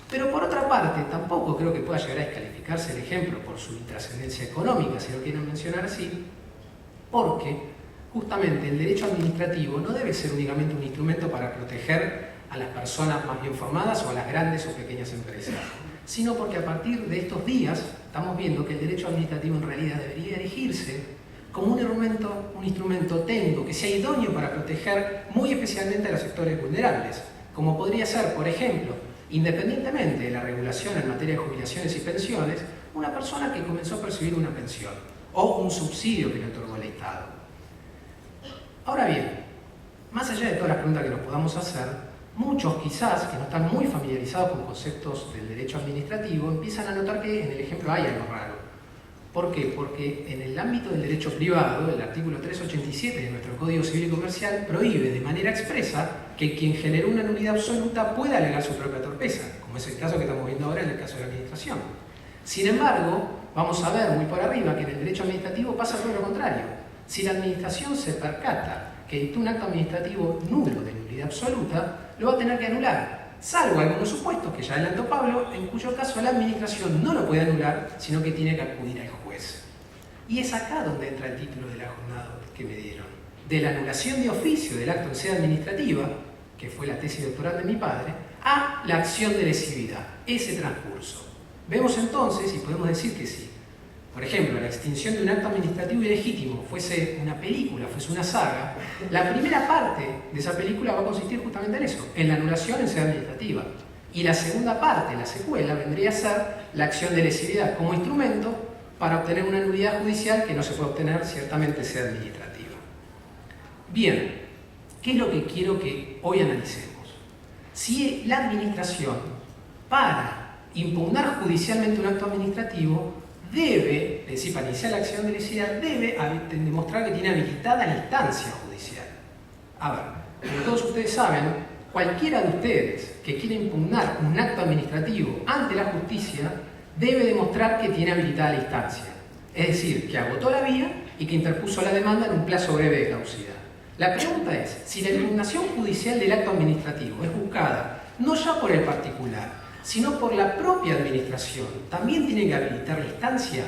Pero por otra parte, tampoco creo que pueda llegar a descalificarse el ejemplo por su intrascendencia económica, si lo quieren mencionar así, porque justamente el derecho administrativo no debe ser únicamente un instrumento para proteger a las personas más bien formadas o a las grandes o pequeñas empresas, sino porque a partir de estos días estamos viendo que el derecho administrativo en realidad debería erigirse como un instrumento técnico que sea idóneo para proteger muy especialmente a los sectores vulnerables, como podría ser, por ejemplo, independientemente de la regulación en materia de jubilaciones y pensiones, una persona que comenzó a percibir una pensión o un subsidio que le otorgó el Estado. Ahora bien, más allá de todas las preguntas que nos podamos hacer, muchos quizás que no están muy familiarizados con conceptos del derecho administrativo empiezan a notar que en el ejemplo hay algo raro. ¿Por qué? Porque en el ámbito del derecho privado, el artículo 387 de nuestro Código Civil y Comercial prohíbe de manera expresa que quien generó una nulidad absoluta pueda alegar su propia torpeza, como es el caso que estamos viendo ahora en el caso de la administración. Sin embargo, vamos a ver muy por arriba que en el derecho administrativo pasa todo lo contrario. Si la administración se percata que dictó un acto administrativo nulo de nulidad absoluta, lo va a tener que anular, salvo algunos supuestos que ya adelantó Pablo, en cuyo caso la administración no lo puede anular, sino que tiene que acudir al juez. Y es acá donde entra el título de la jornada que me dieron. De la anulación de oficio del acto en sede administrativa, que fue la tesis doctoral de mi padre, a la acción de lesividad, ese transcurso. Vemos entonces, y podemos decir que sí, por ejemplo, la extinción de un acto administrativo ilegítimo fuese una película, fuese una saga, la primera parte de esa película va a consistir justamente en eso, en la anulación en sede administrativa. Y la segunda parte, la secuela, vendría a ser la acción de lesividad como instrumento para obtener una nulidad judicial que no se puede obtener ciertamente en sede administrativa. Bien, ¿qué es lo que quiero que hoy analicemos? Si la administración, para impugnar judicialmente un acto administrativo, debe, es decir, para iniciar la acción de lesividad, debe demostrar que tiene habilitada la instancia judicial. A ver, como todos ustedes saben, cualquiera de ustedes que quiera impugnar un acto administrativo ante la justicia debe demostrar que tiene habilitada la instancia. Es decir, que agotó la vía y que interpuso la demanda en un plazo breve de caducidad. La pregunta es, si la impugnación judicial del acto administrativo es buscada no ya por el particular, sino por la propia administración, ¿también tiene que habilitar la instancia?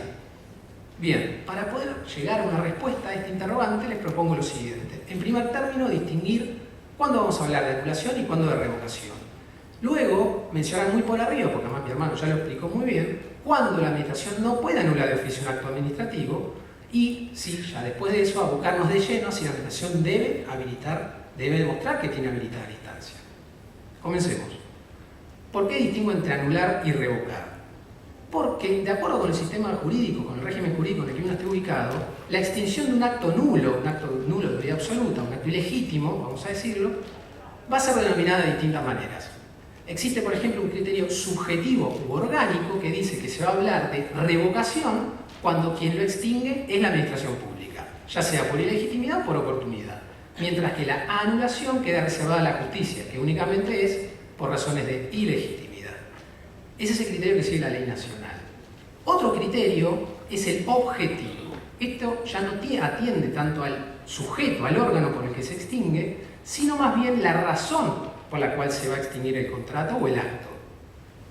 Bien, para poder llegar a una respuesta a este interrogante les propongo lo siguiente. En primer término, distinguir cuándo vamos a hablar de anulación y cuándo de revocación. Luego, mencionar muy por arriba, porque además mi hermano ya lo explicó muy bien, cuándo la administración no puede anular de oficio un acto administrativo y, sí, ya después de eso, abocarnos de lleno si la administración debe demostrar que tiene habilitada la instancia. Comencemos. ¿Por qué distingo entre anular y revocar? Porque, de acuerdo con el sistema jurídico, con el régimen jurídico en el que uno esté ubicado, la extinción de un acto nulo de nulidad absoluta, un acto ilegítimo, vamos a decirlo, va a ser denominada de distintas maneras. Existe, por ejemplo, un criterio subjetivo u orgánico que dice que se va a hablar de revocación cuando quien lo extingue es la administración pública, ya sea por ilegitimidad o por oportunidad, mientras que la anulación queda reservada a la justicia, que únicamente es por razones de ilegitimidad. Ese es el criterio que sigue la ley nacional. Otro criterio es el objetivo. Esto ya no atiende tanto al sujeto, al órgano por el que se extingue, sino más bien la razón por la cual se va a extinguir el contrato o el acto.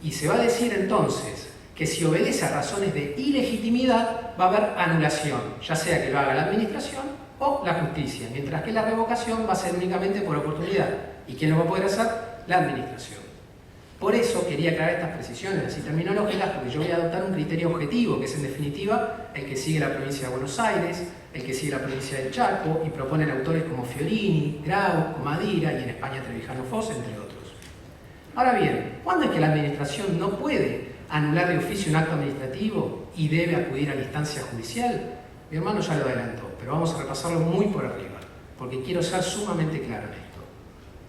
Y se va a decir entonces que si obedece a razones de ilegitimidad va a haber anulación, ya sea que lo haga la administración o la justicia, mientras que la revocación va a ser únicamente por oportunidad. ¿Y quién lo va a poder hacer? La administración. Por eso quería aclarar estas precisiones así terminológicas, porque yo voy a adoptar un criterio objetivo, que es en definitiva el que sigue la provincia de Buenos Aires, el que sigue la provincia del Chaco, y proponen autores como Fiorini, Grau, Comadira y en España Trevijano Foss, entre otros. Ahora bien, ¿cuándo es que la administración no puede anular de oficio un acto administrativo y debe acudir a la instancia judicial? Mi hermano ya lo adelantó, pero vamos a repasarlo muy por arriba, porque quiero ser sumamente claro en esto.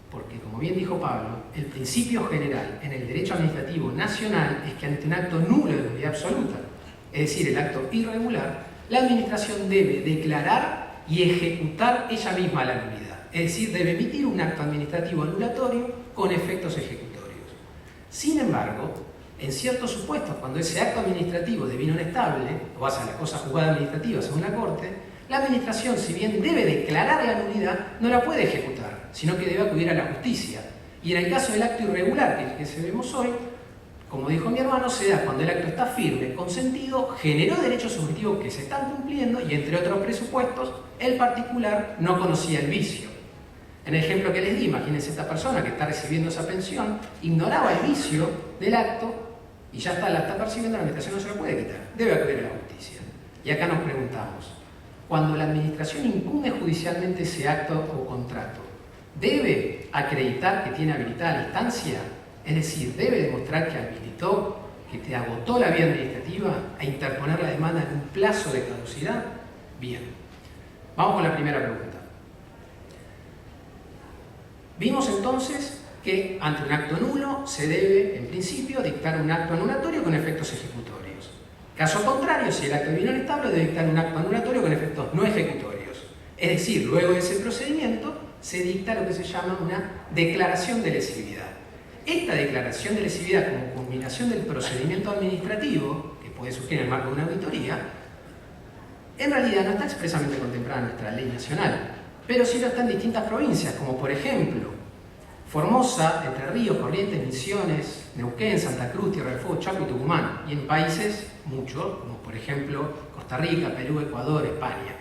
Porque, como bien dijo Pablo, el principio general en el derecho administrativo nacional es que ante un acto nulo de nulidad absoluta, es decir, el acto irregular, la administración debe declarar y ejecutar ella misma la nulidad. Es decir, debe emitir un acto administrativo anulatorio con efectos ejecutorios. Sin embargo, en ciertos supuestos, cuando ese acto administrativo devino inestable, o hace la cosa juzgada administrativa según la Corte, la administración, si bien debe declarar la nulidad, no la puede ejecutar, sino que debe acudir a la justicia. Y en el caso del acto irregular que vemos hoy, como dijo mi hermano, se da cuando el acto está firme, consentido, generó derechos subjetivos que se están cumpliendo y, entre otros presupuestos, el particular no conocía el vicio. En el ejemplo que les di, imagínense esta persona que está recibiendo esa pensión, ignoraba el vicio del acto y ya la está percibiendo, la administración no se lo puede quitar, debe acudir a la justicia. Y acá nos preguntamos, cuando la administración impugne judicialmente ese acto o contrato, ¿debe acreditar que tiene habilitada la instancia? Es decir, ¿debe demostrar que habilitó, que te agotó la vía administrativa a interponer la demanda en un plazo de caducidad? Bien, vamos con la primera pregunta. Vimos entonces que ante un acto nulo se debe, en principio, dictar un acto anulatorio con efectos ejecutorios. Caso contrario, si el acto vino inestable, debe dictar un acto anulatorio con efectos no ejecutorios. Es decir, luego de ese procedimiento se dicta lo que se llama una declaración de lesividad. Esta declaración de lesividad como culminación del procedimiento administrativo, que puede surgir en el marco de una auditoría, en realidad no está expresamente contemplada en nuestra ley nacional, pero sí lo está en distintas provincias, como por ejemplo Formosa, Entre Ríos, Corrientes, Misiones, Neuquén, Santa Cruz, Tierra del Fuego, Chaco y Tucumán, y en países muchos, como por ejemplo Costa Rica, Perú, Ecuador, España.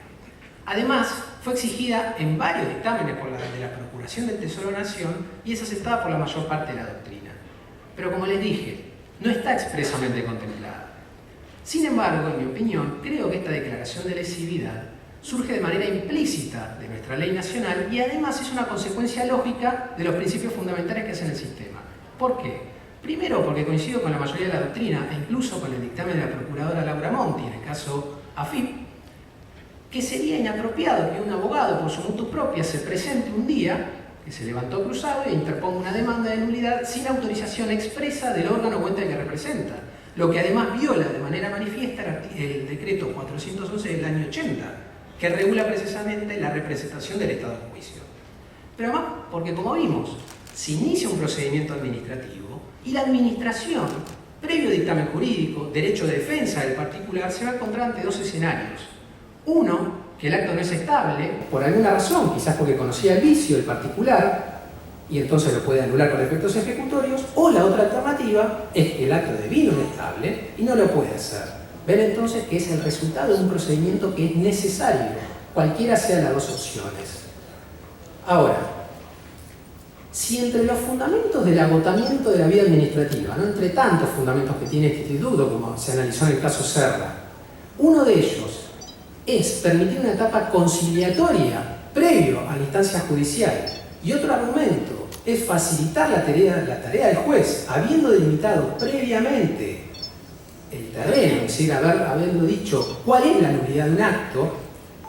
Además, fue exigida en varios dictámenes de la Procuración del Tesoro Nación y es aceptada por la mayor parte de la doctrina. Pero como les dije, no está expresamente contemplada. Sin embargo, en mi opinión, creo que esta declaración de lesividad surge de manera implícita de nuestra ley nacional y además es una consecuencia lógica de los principios fundamentales que hacen el sistema. ¿Por qué? Primero, porque coincido con la mayoría de la doctrina e incluso con el dictamen de la procuradora Laura Monti en el caso AFIP, que sería inapropiado que un abogado por su motu propia se presente un día, que se levantó cruzado e interponga una demanda de nulidad sin autorización expresa del órgano o ente que representa, lo que además viola de manera manifiesta el decreto 411 del año 80, que regula precisamente la representación del Estado en juicio. Pero además, porque como vimos, se inicia un procedimiento administrativo y la administración, previo dictamen jurídico, derecho de defensa del particular, se va a encontrar ante dos escenarios. Uno, que el acto no es estable, por alguna razón, quizás porque conocía el vicio del particular y entonces lo puede anular con efectos ejecutorios, o la otra alternativa es que el acto devino inestable y no lo puede hacer. Ven entonces que es el resultado de un procedimiento que es necesario, cualquiera sean las dos opciones. Ahora, si entre los fundamentos del agotamiento de la vida administrativa, no entre tantos fundamentos que tiene este instituto, como se analizó en el caso Serra, uno de ellos es permitir una etapa conciliatoria previo a la instancia judicial y otro argumento es facilitar la tarea del juez, habiendo delimitado previamente el terreno, es decir, habiendo dicho cuál es la nulidad de un acto,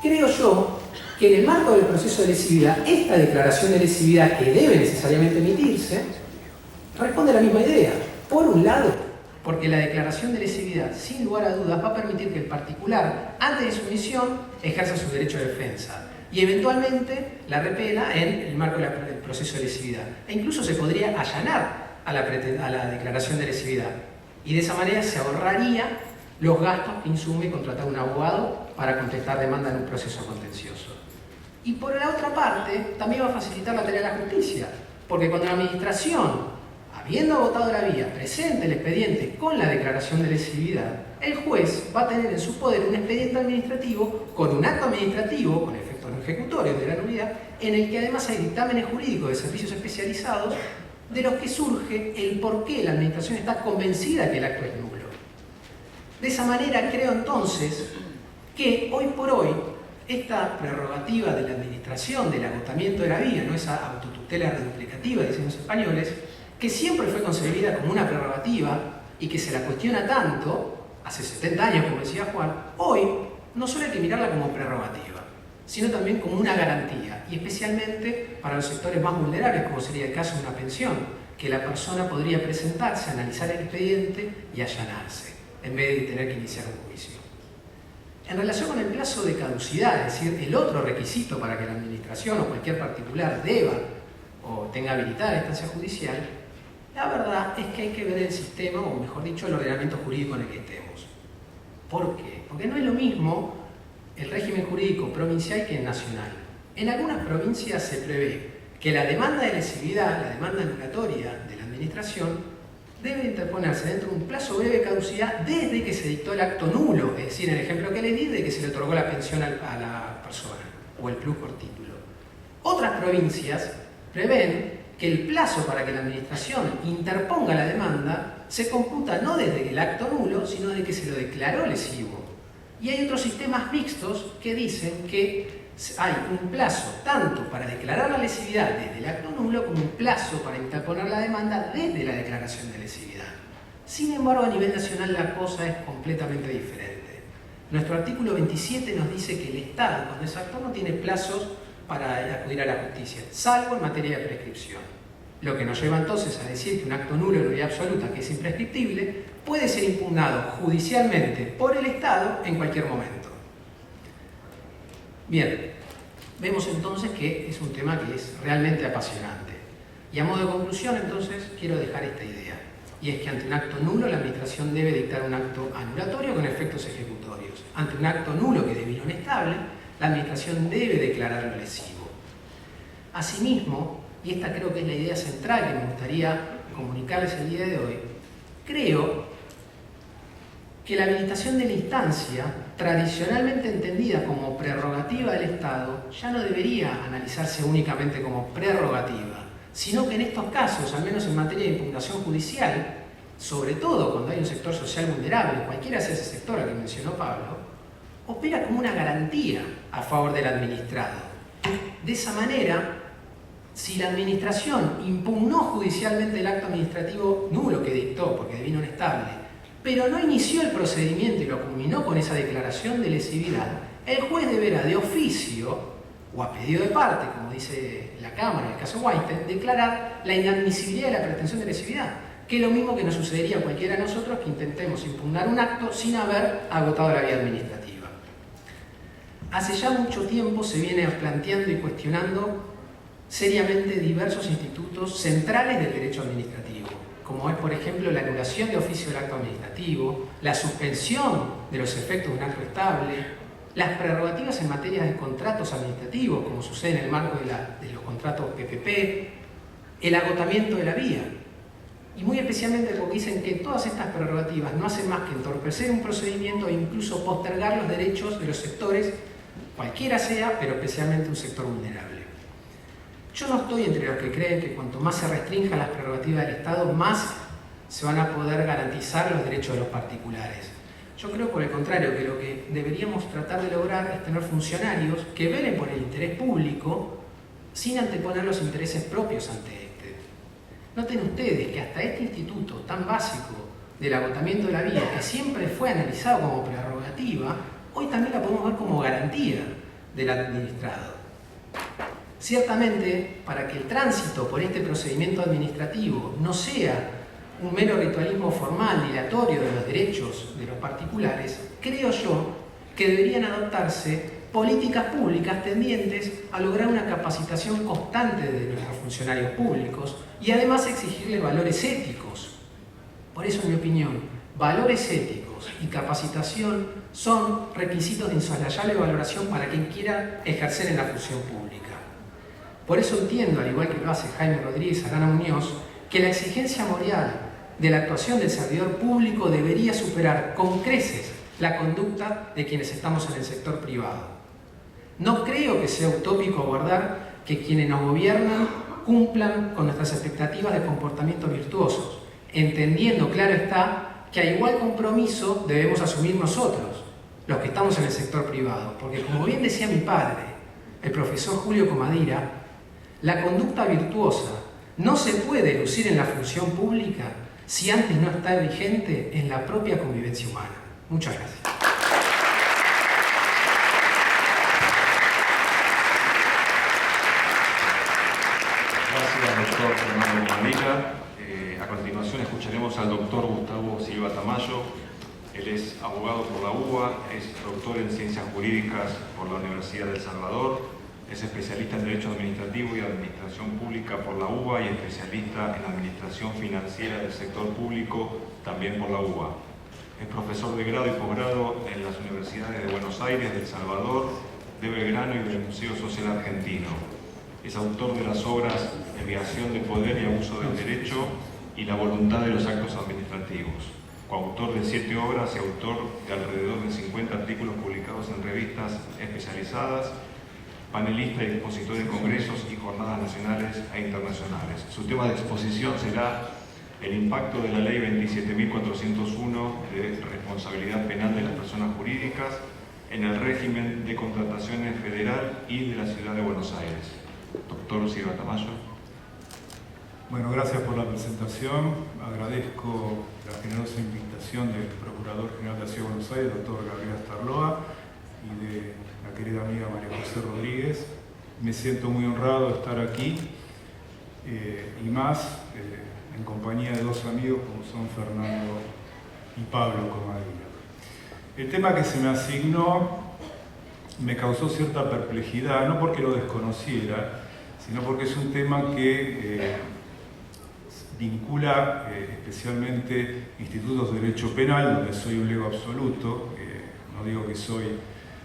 creo yo que en el marco del proceso de lesividad, esta declaración de lesividad que debe necesariamente emitirse, responde a la misma idea. Por un lado, porque la declaración de lesividad, sin lugar a dudas, va a permitir que el particular, antes de su misión, ejerza su derecho de defensa y eventualmente la repela en el marco del proceso de lesividad. E incluso se podría allanar a la declaración de lesividad y de esa manera se ahorraría los gastos que insume contratar un abogado para contestar demanda en un proceso contencioso. Y por la otra parte, también va a facilitar la tarea de la justicia, porque cuando la administración, habiendo agotado la vía, presente el expediente con la declaración de lesividad, el juez va a tener en su poder un expediente administrativo con un acto administrativo, con efectos no ejecutorios de la nulidad, en el que además hay dictámenes jurídicos de servicios especializados de los que surge el por qué la administración está convencida que el acto es nulo. De esa manera creo entonces que hoy por hoy esta prerrogativa de la administración del agotamiento de la vía, no esa autotutela reduplicativa, dicen los españoles, que siempre fue concebida como una prerrogativa y que se la cuestiona tanto, hace 70 años, como decía Juan, hoy no solo hay que mirarla como prerrogativa, sino también como una garantía, y especialmente para los sectores más vulnerables, como sería el caso de una pensión, que la persona podría presentarse, analizar el expediente y allanarse, en vez de tener que iniciar un juicio. En relación con el plazo de caducidad, es decir, el otro requisito para que la administración o cualquier particular deba o tenga habilitada la instancia judicial, la verdad es que hay que ver el sistema, o mejor dicho, el ordenamiento jurídico en el que estemos. ¿Por qué? Porque no es lo mismo el régimen jurídico provincial que el nacional. En algunas provincias se prevé que la demanda de lesividad, la demanda anulatoria de la administración, debe interponerse dentro de un plazo breve de caducidad desde que se dictó el acto nulo, es decir, en el ejemplo que le di, de que se le otorgó la pensión a la persona, o el plus por título. Otras provincias prevén que el plazo para que la administración interponga la demanda se computa no desde el acto nulo, sino desde que se lo declaró lesivo. Y hay otros sistemas mixtos que dicen que hay un plazo tanto para declarar la lesividad desde el acto nulo como un plazo para interponer la demanda desde la declaración de lesividad. Sin embargo, a nivel nacional la cosa es completamente diferente. Nuestro artículo 27 nos dice que el Estado, cuando es actor, no tiene plazos para acudir a la justicia, salvo en materia de prescripción. Lo que nos lleva entonces a decir que un acto nulo de nulidad absoluta, que es imprescriptible, puede ser impugnado judicialmente por el Estado en cualquier momento. Bien, vemos entonces que es un tema que es realmente apasionante. Y a modo de conclusión, entonces, quiero dejar esta idea. Y es que ante un acto nulo, la administración debe dictar un acto anulatorio con efectos ejecutorios. Ante un acto nulo que devino inestable, la administración debe declararlo lesivo. Asimismo, y esta creo que es la idea central que me gustaría comunicarles el día de hoy, creo que la habilitación de la instancia, tradicionalmente entendida como prerrogativa del Estado, ya no debería analizarse únicamente como prerrogativa, sino que en estos casos, al menos en materia de impugnación judicial, sobre todo cuando hay un sector social vulnerable, cualquiera sea ese sector al que mencionó Pablo, opera como una garantía a favor del administrado. De esa manera, si la administración impugnó judicialmente el acto administrativo nulo que dictó porque devino inestable, pero no inició el procedimiento y lo culminó con esa declaración de lesividad, el juez deberá de oficio o a pedido de parte, como dice la Cámara en el caso Whitehead, declarar la inadmisibilidad de la pretensión de lesividad, que es lo mismo que nos sucedería a cualquiera de nosotros que intentemos impugnar un acto sin haber agotado la vía administrativa. Hace ya mucho tiempo se viene planteando y cuestionando seriamente diversos institutos centrales del derecho administrativo, como es, por ejemplo, la anulación de oficio del acto administrativo, la suspensión de los efectos de un acto estable, las prerrogativas en materia de contratos administrativos, como sucede en el marco de los contratos PPP, el agotamiento de la vía, y muy especialmente porque dicen que todas estas prerrogativas no hacen más que entorpecer un procedimiento e incluso postergar los derechos de los sectores, cualquiera sea, pero especialmente un sector vulnerable. Yo no estoy entre los que creen que cuanto más se restrinjan las prerrogativas del Estado, más se van a poder garantizar los derechos de los particulares. Yo creo, por el contrario, que lo que deberíamos tratar de lograr es tener funcionarios que velen por el interés público sin anteponer los intereses propios ante este. Noten ustedes que hasta este instituto tan básico del agotamiento de la vía, que siempre fue analizado como prerrogativa, hoy también la podemos ver como garantía del administrado. Ciertamente, para que el tránsito por este procedimiento administrativo no sea un mero ritualismo formal dilatorio de los derechos de los particulares, creo yo que deberían adoptarse políticas públicas tendientes a lograr una capacitación constante de nuestros funcionarios públicos y además exigirles valores éticos. Por eso, en mi opinión, valores éticos y capacitación son requisitos de insoslayable valoración para quien quiera ejercer en la función pública. Por eso entiendo, al igual que lo hace Jaime Rodríguez Arana Muñoz, que la exigencia moral de la actuación del servidor público debería superar con creces la conducta de quienes estamos en el sector privado. No creo que sea utópico aguardar que quienes nos gobiernan cumplan con nuestras expectativas de comportamiento virtuosos, entendiendo, claro está, que a igual compromiso debemos asumir nosotros, los que estamos en el sector privado, porque como bien decía mi padre, el profesor Julio Comadira, la conducta virtuosa no se puede lucir en la función pública si antes no está vigente en la propia convivencia humana. Muchas gracias. Gracias. Gracias, doctor Fernando Bonadilla. A continuación escucharemos al doctor Gustavo Silva Tamayo. Él es abogado por la UBA, es doctor en Ciencias Jurídicas por la Universidad de El Salvador, es especialista en Derecho Administrativo y Administración Pública por la UBA y especialista en Administración Financiera del Sector Público también por la UBA. Es profesor de grado y posgrado en las universidades de Buenos Aires, de El Salvador, de Belgrano y del Museo Social Argentino. Es autor de las obras Desviación de Poder y Abuso del Derecho y La Voluntad de los Actos Administrativos. Coautor de 7 obras y autor de alrededor de 50 artículos publicados en revistas especializadas, panelista y expositor en congresos y jornadas nacionales e internacionales. Su tema de exposición será el impacto de la Ley 27.401 de responsabilidad penal de las personas jurídicas en el régimen de contrataciones federal y de la Ciudad de Buenos Aires. Doctor Silva Tamayo. Bueno, gracias por la presentación. Agradezco la generosa invitación del Procurador General de la Ciudad de Buenos Aires, doctor Gabriel Astarloa, y de la querida amiga María José Rodríguez. Me siento muy honrado de estar aquí y más en compañía de dos amigos como son Fernando y Pablo Comadilla. El tema que se me asignó me causó cierta perplejidad, no porque lo desconociera, sino porque es un tema que vincula especialmente institutos de derecho penal, donde soy un lego absoluto. No digo que soy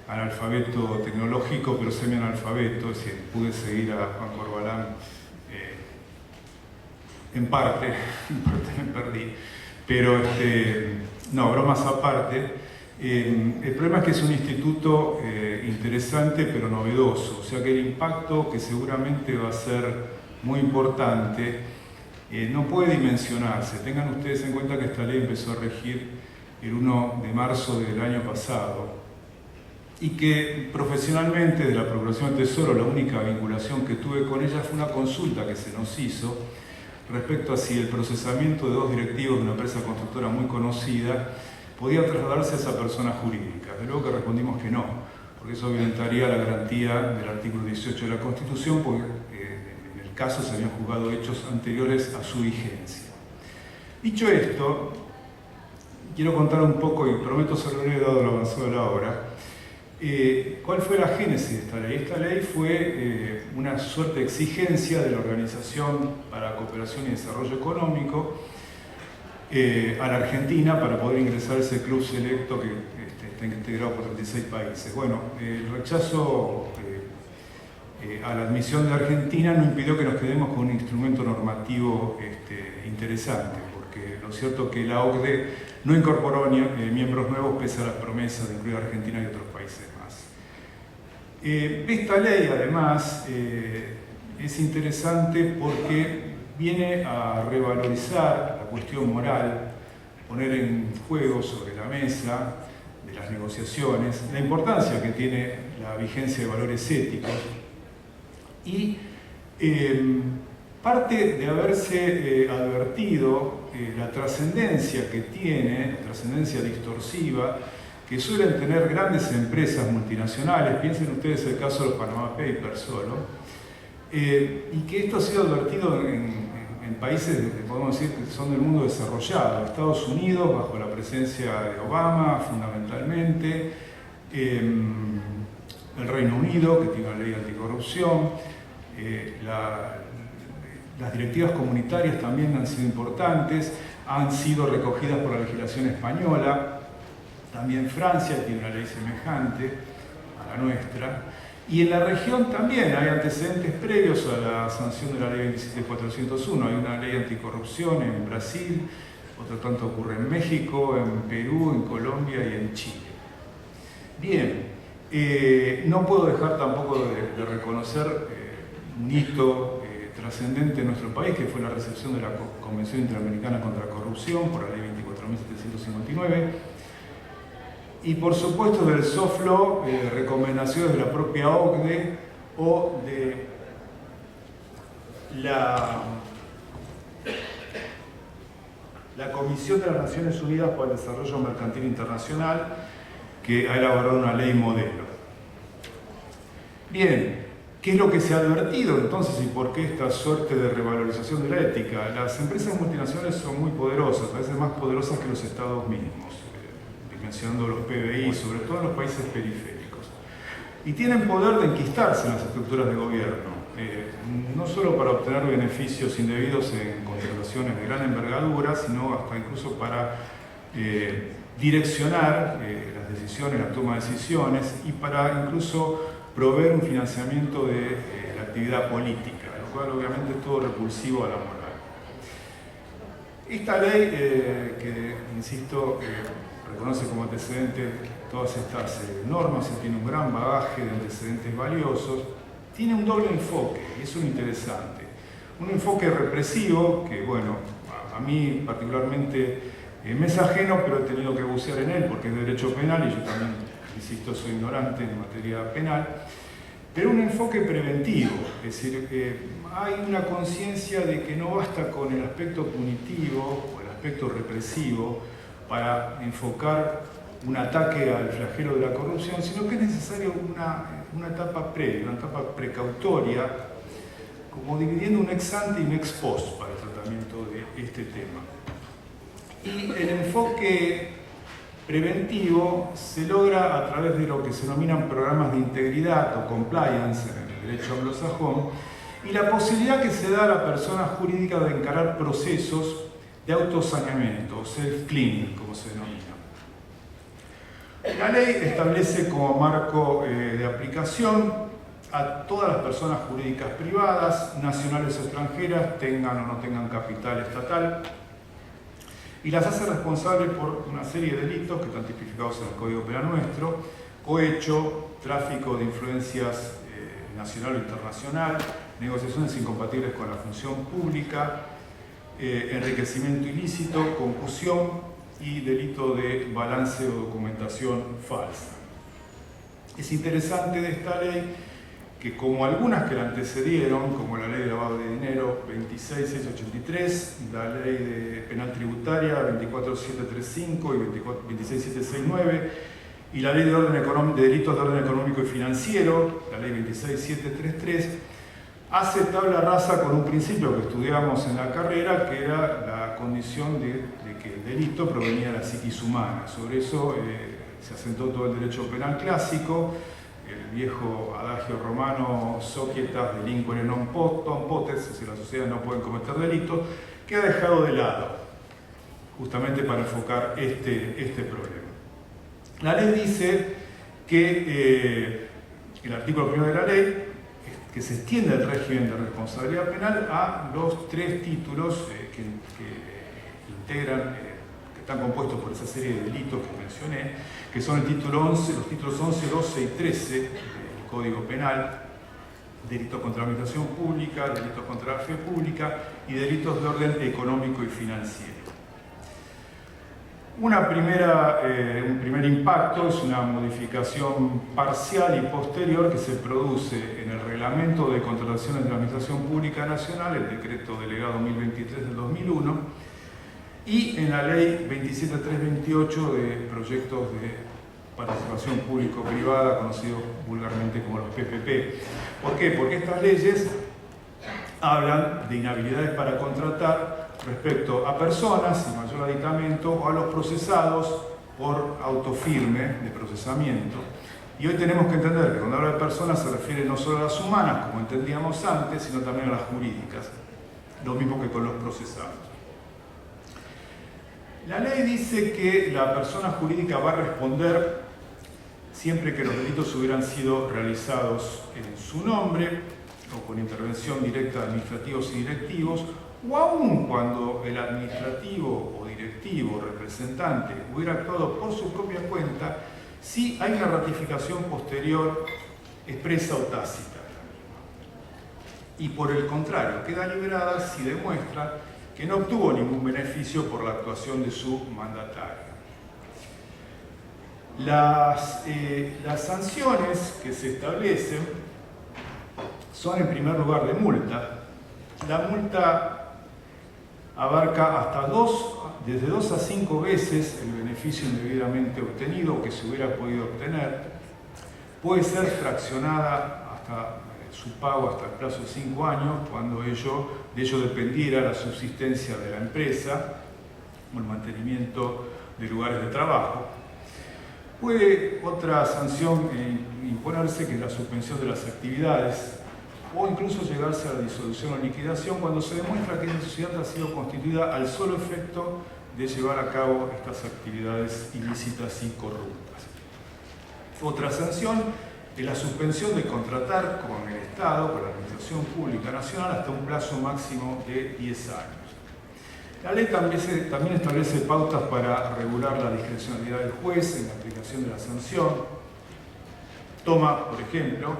analfabeto tecnológico, pero semi-analfabeto, es decir, pude seguir a Juan Corbalán en parte me perdí. Pero, no, bromas aparte, el problema es que es un instituto interesante pero novedoso, o sea que el impacto, que seguramente va a ser muy importante, no puede dimensionarse. Tengan ustedes en cuenta que esta ley empezó a regir el 1 de marzo del año pasado y que profesionalmente de la Procuración del Tesoro la única vinculación que tuve con ella fue una consulta que se nos hizo respecto a si el procesamiento de 2 directivos de una empresa constructora muy conocida podía trasladarse a esa persona jurídica. De luego que respondimos que no, porque eso violentaría la garantía del artículo 18 de la Constitución, porque casos se habían juzgado hechos anteriores a su vigencia. Dicho esto, quiero contar un poco, y prometo ser breve dado lo avanzado de la hora, cuál fue la génesis de esta ley. Esta ley fue una suerte de exigencia de la Organización para la Cooperación y Desarrollo Económico a la Argentina para poder ingresar a ese club selecto que está integrado por 36 países. Bueno, el rechazo a la admisión de Argentina no impidió que nos quedemos con un instrumento normativo interesante, porque lo cierto es que la OCDE no incorporó miembros nuevos pese a las promesas de incluir a Argentina y otros países más. Esta ley, además, es interesante porque viene a revalorizar la cuestión moral, poner en juego sobre la mesa de las negociaciones la importancia que tiene la vigencia de valores éticos. Y parte de haberse advertido la trascendencia que tiene, trascendencia distorsiva, que suelen tener grandes empresas multinacionales, piensen ustedes el caso de los Panama Papers solo, y que esto ha sido advertido en países, podemos decir, que son del mundo desarrollado, Estados Unidos, bajo la presencia de Obama, fundamentalmente, el Reino Unido, que tiene una ley anticorrupción. Las directivas comunitarias también han sido importantes, han sido recogidas por la legislación española, también Francia tiene una ley semejante a la nuestra, y en la región también hay antecedentes previos a la sanción de la ley 27.401, hay una ley anticorrupción en Brasil, otro tanto ocurre en México, en Perú, en Colombia y en Chile. Bien, no puedo dejar tampoco de reconocer un hito trascendente en nuestro país, que fue la recepción de la Convención Interamericana contra la Corrupción por la Ley 24.759, y por supuesto del soft law, recomendaciones de la propia OCDE o de la Comisión de las Naciones Unidas para el Desarrollo Mercantil Internacional, que ha elaborado una ley modelo. Bien, ¿Qué es lo que se ha advertido entonces y por qué esta suerte de revalorización de la ética? Las empresas multinacionales son muy poderosas, a veces más poderosas que los estados mismos, dimensionando los PBI, sobre todo en los países periféricos. Y tienen poder de enquistarse en las estructuras de gobierno, no solo para obtener beneficios indebidos en contrataciones de gran envergadura, sino hasta incluso para direccionar las decisiones, la toma de decisiones y para incluso proveer un financiamiento de la actividad política, lo cual obviamente es todo repulsivo a la moral. Esta ley, que insisto, reconoce como antecedente todas estas normas y tiene un gran bagaje de antecedentes valiosos, tiene un doble enfoque, y eso es interesante. Un enfoque represivo, que bueno, a mí particularmente me es ajeno, pero he tenido que bucear en él porque es derecho penal y yo también, insisto, soy ignorante en materia penal, pero un enfoque preventivo, es decir, hay una conciencia de que no basta con el aspecto punitivo o el aspecto represivo para enfocar un ataque al flagelo de la corrupción, sino que es necesario una etapa previa, una etapa precautoria, como dividiendo un ex ante y un ex post para el tratamiento de este tema. Y el enfoque preventivo se logra a través de lo que se denominan programas de integridad o compliance en el derecho anglosajón y la posibilidad que se da a la persona jurídica de encarar procesos de autosaneamiento o self-cleaning, como se denomina. La ley establece como marco de aplicación a todas las personas jurídicas privadas, nacionales o extranjeras, tengan o no tengan capital estatal, y las hace responsables por una serie de delitos que están tipificados en el Código Penal nuestro: cohecho, tráfico de influencias nacional o internacional, negociaciones incompatibles con la función pública, enriquecimiento ilícito, concusión y delito de balance o documentación falsa. Es interesante de esta ley que, como algunas que la antecedieron, como la ley de lavado de dinero 26683, la ley de penal tributaria 24735 y 26769, y la ley de delitos de orden económico y financiero, la ley 26733, hace tabla rasa con un principio que estudiamos en la carrera, que era la condición de que el delito provenía de la psiquis humana. Sobre eso se asentó todo el derecho penal clásico, el viejo adagio romano societas delinquere non potes, es decir, las sociedades no pueden cometer delitos, que ha dejado de lado, justamente para enfocar este problema. La ley dice que el artículo 1 de la ley, que se extiende el régimen de responsabilidad penal a los tres títulos que integran, que están compuestos por esa serie de delitos que mencioné, que son el título 11, los títulos 11, 12 y 13 del Código Penal: delitos contra la administración pública, delitos contra la fe pública y delitos de orden económico y financiero. Un primer impacto es una modificación parcial y posterior que se produce en el Reglamento de Contrataciones de la Administración Pública Nacional, el Decreto Delegado 1023 del 2001, y en la Ley 27328 de Proyectos de Participación Público-Privada, conocidos vulgarmente como los PPP. ¿Por qué? Porque estas leyes hablan de inhabilidades para contratar respecto a personas sin mayor aditamento o a los procesados por autofirme de procesamiento. Y hoy tenemos que entender que cuando habla de personas se refiere no solo a las humanas, como entendíamos antes, sino también a las jurídicas, lo mismo que con los procesados. La ley dice que la persona jurídica va a responder siempre que los delitos hubieran sido realizados en su nombre o con intervención directa de administrativos y directivos, o aún cuando el administrativo o directivo representante hubiera actuado por su propia cuenta, si hay una ratificación posterior expresa o tácita. Y por el contrario, queda liberada si demuestra que no obtuvo ningún beneficio por la actuación de su mandatario. Las sanciones que se establecen son en primer lugar de multa. La multa abarca hasta desde 2 a 5 veces el beneficio indebidamente obtenido o que se hubiera podido obtener. Puede ser fraccionada hasta su pago hasta el plazo de 5 años, cuando de ello dependiera la subsistencia de la empresa o el mantenimiento de lugares de trabajo. Puede otra sanción imponerse, que es la suspensión de las actividades, o incluso llegarse a la disolución o liquidación cuando se demuestra que la sociedad ha sido constituida al solo efecto de llevar a cabo estas actividades ilícitas y corruptas. Otra sanción es la suspensión de contratar con el Estado, con la Administración Pública Nacional, hasta un plazo máximo de 10 años. La ley también establece pautas para regular la discrecionalidad del juez en la aplicación de la sanción. Toma, por ejemplo,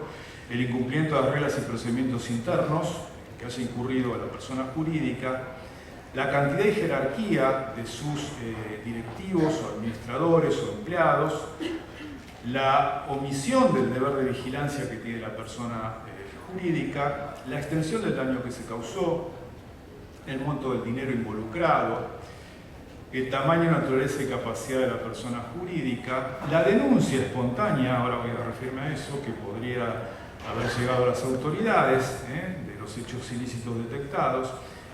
el incumplimiento de las reglas y procedimientos internos que haya incurrido a la persona jurídica, la cantidad y jerarquía de sus directivos o administradores o empleados, la omisión del deber de vigilancia que tiene la persona jurídica, la extensión del daño que se causó, el monto del dinero involucrado, el tamaño, naturaleza y capacidad de la persona jurídica, la denuncia espontánea, ahora voy a referirme a eso, que podría haber llegado a las autoridades de los hechos ilícitos detectados,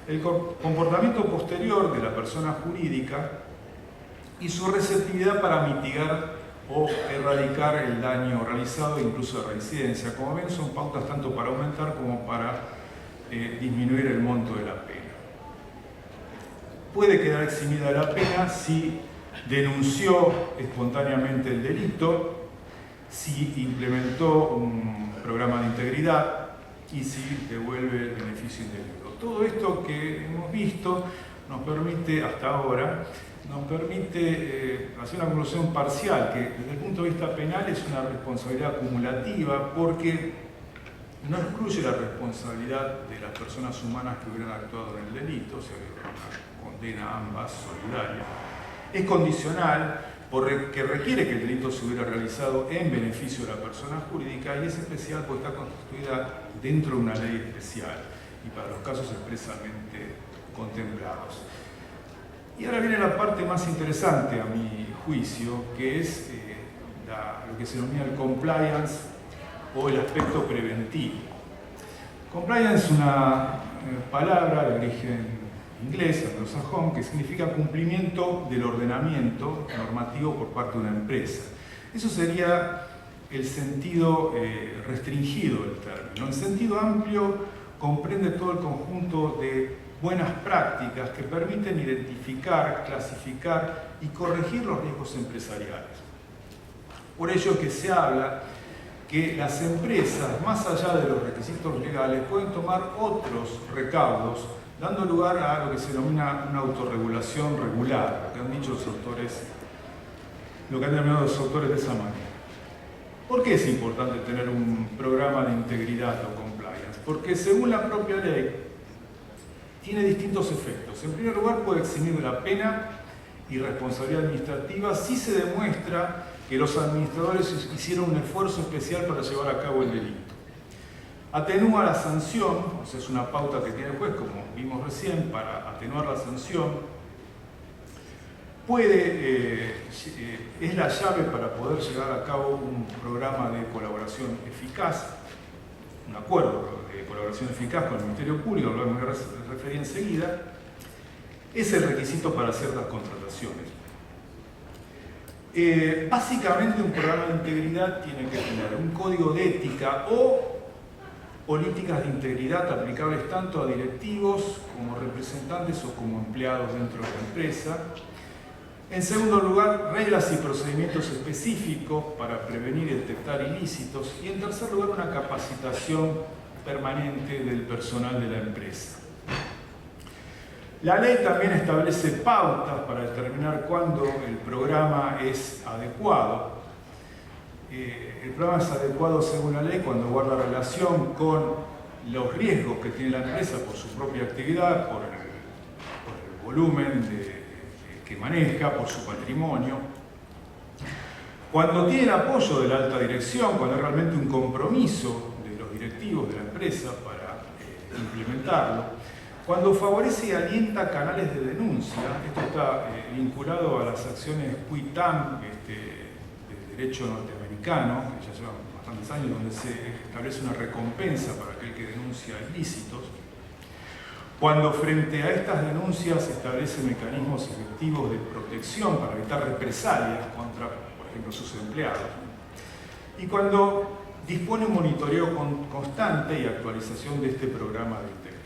el comportamiento posterior de la persona jurídica y su receptividad para mitigar o erradicar el daño realizado, incluso de reincidencia. Como ven, son pautas tanto para aumentar como para disminuir el monto de la pena. Puede quedar eximida de la pena si denunció espontáneamente el delito, si implementó un programa de integridad y si devuelve el beneficio indebido. Todo esto que hemos visto nos permite, hasta ahora, hacer una conclusión parcial, que desde el punto de vista penal es una responsabilidad acumulativa, porque no excluye la responsabilidad de las personas humanas que hubieran actuado en el delito, o sea, una condena ambas solidaria. Es condicional porque requiere que el delito se hubiera realizado en beneficio de la persona jurídica, y es especial porque está constituida dentro de una ley especial y para los casos expresamente contemplados. Y ahora viene la parte más interesante a mi juicio, que es lo que se denomina el compliance o el aspecto preventivo. Compliance es una palabra de origen inglés, anglosajón, que significa cumplimiento del ordenamiento normativo por parte de una empresa. Eso sería el sentido restringido del término. En sentido amplio comprende todo el conjunto de buenas prácticas que permiten identificar, clasificar y corregir los riesgos empresariales. Por ello que se habla que las empresas, más allá de los requisitos legales, pueden tomar otros recaudos, dando lugar a lo que se denomina una autorregulación regular, lo que han dicho los autores, lo que han denominado los autores de esa manera. ¿Por qué es importante tener un programa de integridad o compliance? Porque según la propia ley, tiene distintos efectos. En primer lugar, puede eximir de la pena y responsabilidad administrativa si se demuestra que los administradores hicieron un esfuerzo especial para llevar a cabo el delito. Atenúa la sanción, o sea, es una pauta que tiene el juez, como vimos recién, para atenuar la sanción. Es la llave para poder llevar a cabo un programa de colaboración eficaz, un acuerdo de colaboración eficaz con el Ministerio Público, al cual me referí enseguida. Es el requisito para ciertas contrataciones. Básicamente, un programa de integridad tiene que tener un código de ética o políticas de integridad aplicables tanto a directivos como representantes o como empleados dentro de la empresa. En segundo lugar, reglas y procedimientos específicos para prevenir y detectar ilícitos. Y en tercer lugar, una capacitación permanente del personal de la empresa. La ley también establece pautas para determinar cuándo el programa es adecuado. El programa es adecuado según la ley cuando guarda relación con los riesgos que tiene la empresa por su propia actividad, por el volumen que maneja, por su patrimonio. Cuando tiene el apoyo de la alta dirección, cuando hay realmente un compromiso de los directivos de la empresa para implementarlo. Cuando favorece y alienta canales de denuncia, esto está vinculado a las acciones qui tam de derecho norteamericano, que ya llevan bastantes años, donde se establece una recompensa para aquel que denuncia ilícitos. Cuando frente a estas denuncias se establecen mecanismos efectivos de protección para evitar represalias contra, por ejemplo, sus empleados. Y cuando dispone un monitoreo constante y actualización de este programa de integridad.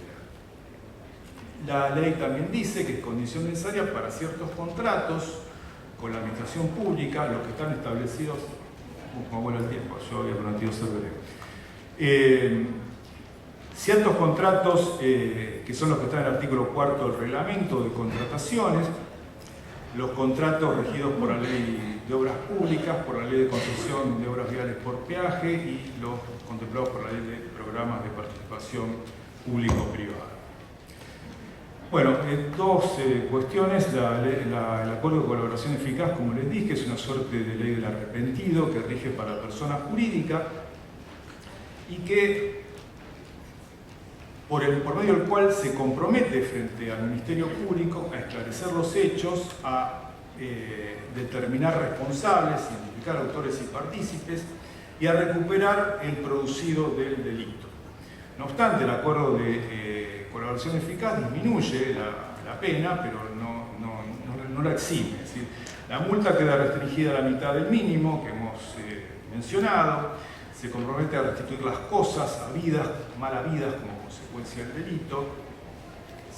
La ley también dice que es condición necesaria para ciertos contratos con la administración pública, los que están establecidos, como bueno el tiempo, yo había prometido ser breve. Ciertos contratos que son los que están en el artículo 4 del reglamento de contrataciones, los contratos regidos por la ley de obras públicas, por la ley de concesión de obras viales por peaje y los contemplados por la ley de programas de participación público-privada. Bueno, dos cuestiones. El acuerdo de colaboración eficaz, como les dije, es una suerte de ley del arrepentido que rige para la persona jurídica y que por medio del cual se compromete frente al Ministerio Público a esclarecer los hechos, a determinar responsables, identificar autores y partícipes y a recuperar el producido del delito. No obstante, el acuerdo de colaboración eficaz disminuye la pena, pero no la exime. Es decir, la multa queda restringida a la mitad del mínimo que hemos mencionado, se compromete a restituir las cosas habidas, mal habidas como consecuencia del delito,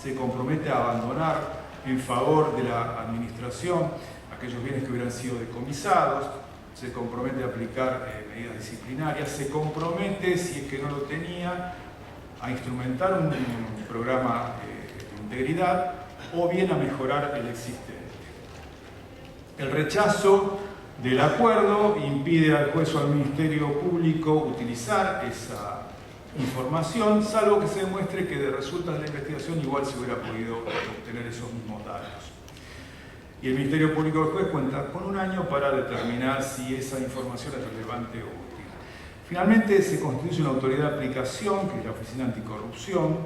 se compromete a abandonar en favor de la administración aquellos bienes que hubieran sido decomisados, se compromete a aplicar medidas disciplinarias, se compromete, si es que no lo tenía, a instrumentar un programa de integridad o bien a mejorar el existente. El rechazo del acuerdo impide al juez o al Ministerio Público utilizar esa información, salvo que se demuestre que de resultas de la investigación igual se hubiera podido obtener esos mismos datos. Y el Ministerio Público del juez cuenta con un año para determinar si esa información es relevante o útil. Finalmente se constituye una autoridad de aplicación, que es la Oficina Anticorrupción,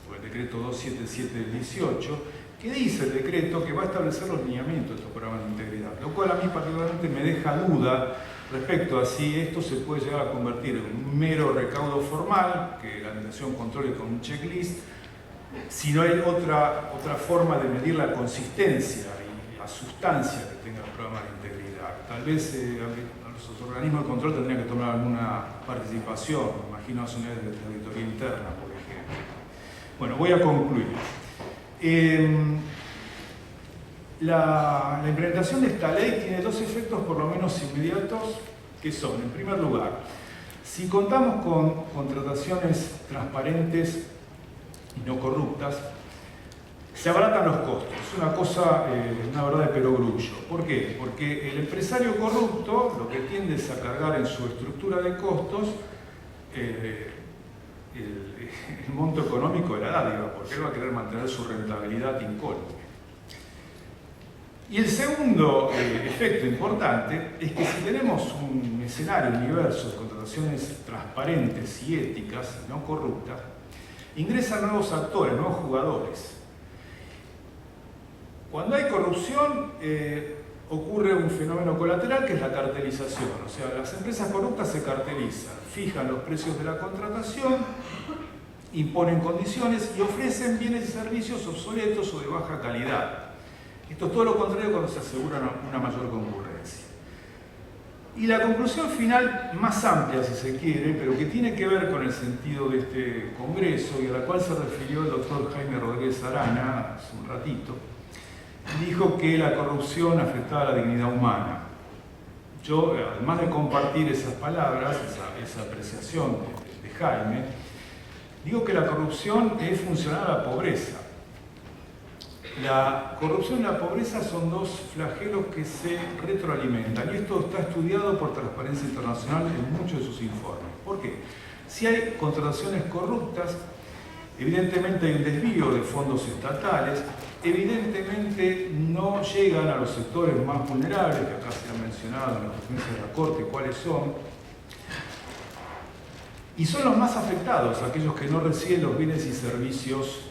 por el decreto 277 del 18, que dice el decreto que va a establecer los lineamientos de estos programas de integridad, lo cual a mí particularmente me deja duda respecto a si esto se puede llegar a convertir en un mero recaudo formal, que la administración controle con un checklist, si no hay otra forma de medir la consistencia y la sustancia que tenga el programa de integridad. Tal vez los organismos de control tendrían que tomar alguna participación, me imagino a su nivel de auditoría interna, por ejemplo. Bueno, voy a concluir. La implementación de esta ley tiene dos efectos por lo menos inmediatos, que son, en primer lugar, si contamos con contrataciones transparentes y no corruptas, se abaratan los costos. Es una cosa, una verdad de perogrullo. ¿Por qué? Porque el empresario corrupto lo que tiende es a cargar en su estructura de costos el monto económico de la dádiva, porque él va a querer mantener su rentabilidad incólume. Y el segundo efecto importante es que si tenemos un escenario, un universo de contrataciones transparentes y éticas, no corruptas, ingresan nuevos actores, nuevos jugadores. Cuando hay corrupción, ocurre un fenómeno colateral que es la cartelización. O sea, las empresas corruptas se cartelizan, fijan los precios de la contratación, imponen condiciones y ofrecen bienes y servicios obsoletos o de baja calidad. Esto es todo lo contrario cuando se asegura una mayor concurrencia. Y la conclusión final, más amplia si se quiere, pero que tiene que ver con el sentido de este congreso y a la cual se refirió el doctor Jaime Rodríguez Arana hace un ratito, dijo que la corrupción afectaba la dignidad humana. Yo, además de compartir esas palabras, esa apreciación de Jaime, digo que la corrupción es funcional a la pobreza. La corrupción y la pobreza son dos flagelos que se retroalimentan y esto está estudiado por Transparencia Internacional en muchos de sus informes. ¿Por qué? Si hay contrataciones corruptas, evidentemente hay un desvío de fondos estatales, evidentemente no llegan a los sectores más vulnerables, que acá se han mencionado en las referencias de la Corte cuáles son, y son los más afectados, aquellos que no reciben los bienes y servicios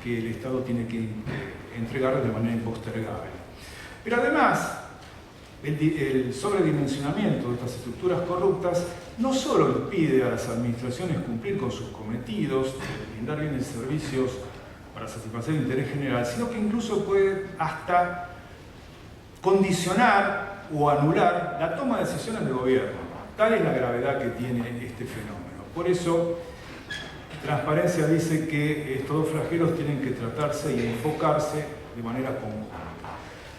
que el Estado tiene que entregar de manera impostergable. Pero además, el sobredimensionamiento de estas estructuras corruptas no solo impide a las administraciones cumplir con sus cometidos, brindar bienes y servicios para satisfacer el interés general, sino que incluso puede hasta condicionar o anular la toma de decisiones de gobierno. Tal es la gravedad que tiene este fenómeno. Por eso, Transparencia dice que estos dos flagelos tienen que tratarse y enfocarse de manera conjunta.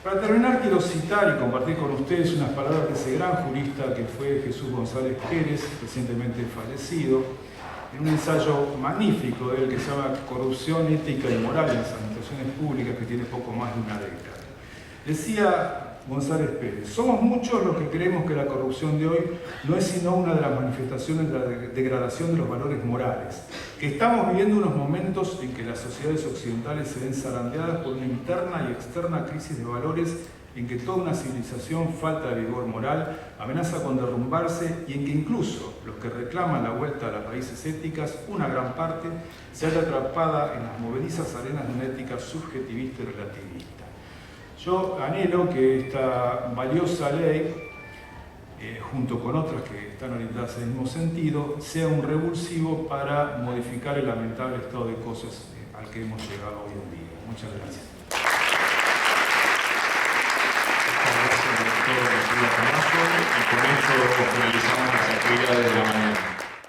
Para terminar, quiero citar y compartir con ustedes unas palabras de ese gran jurista que fue Jesús González Pérez, recientemente fallecido, en un ensayo magnífico de él que se llama Corrupción, Ética y Moral en las Administraciones Públicas, que tiene poco más de una década. Decía González Pérez: somos muchos los que creemos que la corrupción de hoy no es sino una de las manifestaciones de la degradación de los valores morales, que estamos viviendo unos momentos en que las sociedades occidentales se ven zarandeadas por una interna y externa crisis de valores, en que toda una civilización falta de vigor moral, amenaza con derrumbarse, y en que incluso los que reclaman la vuelta a las raíces éticas, una gran parte, se halla atrapada en las movedizas arenas de una ética subjetivista y relativista. Yo anhelo que esta valiosa ley, junto con otras que están orientadas en el mismo sentido, sea un revulsivo para modificar el lamentable estado de cosas al que hemos llegado hoy en día. Muchas gracias. Muchas gracias, doctor Silva Camacho, y con esto finalizamos las actividades de la mañana.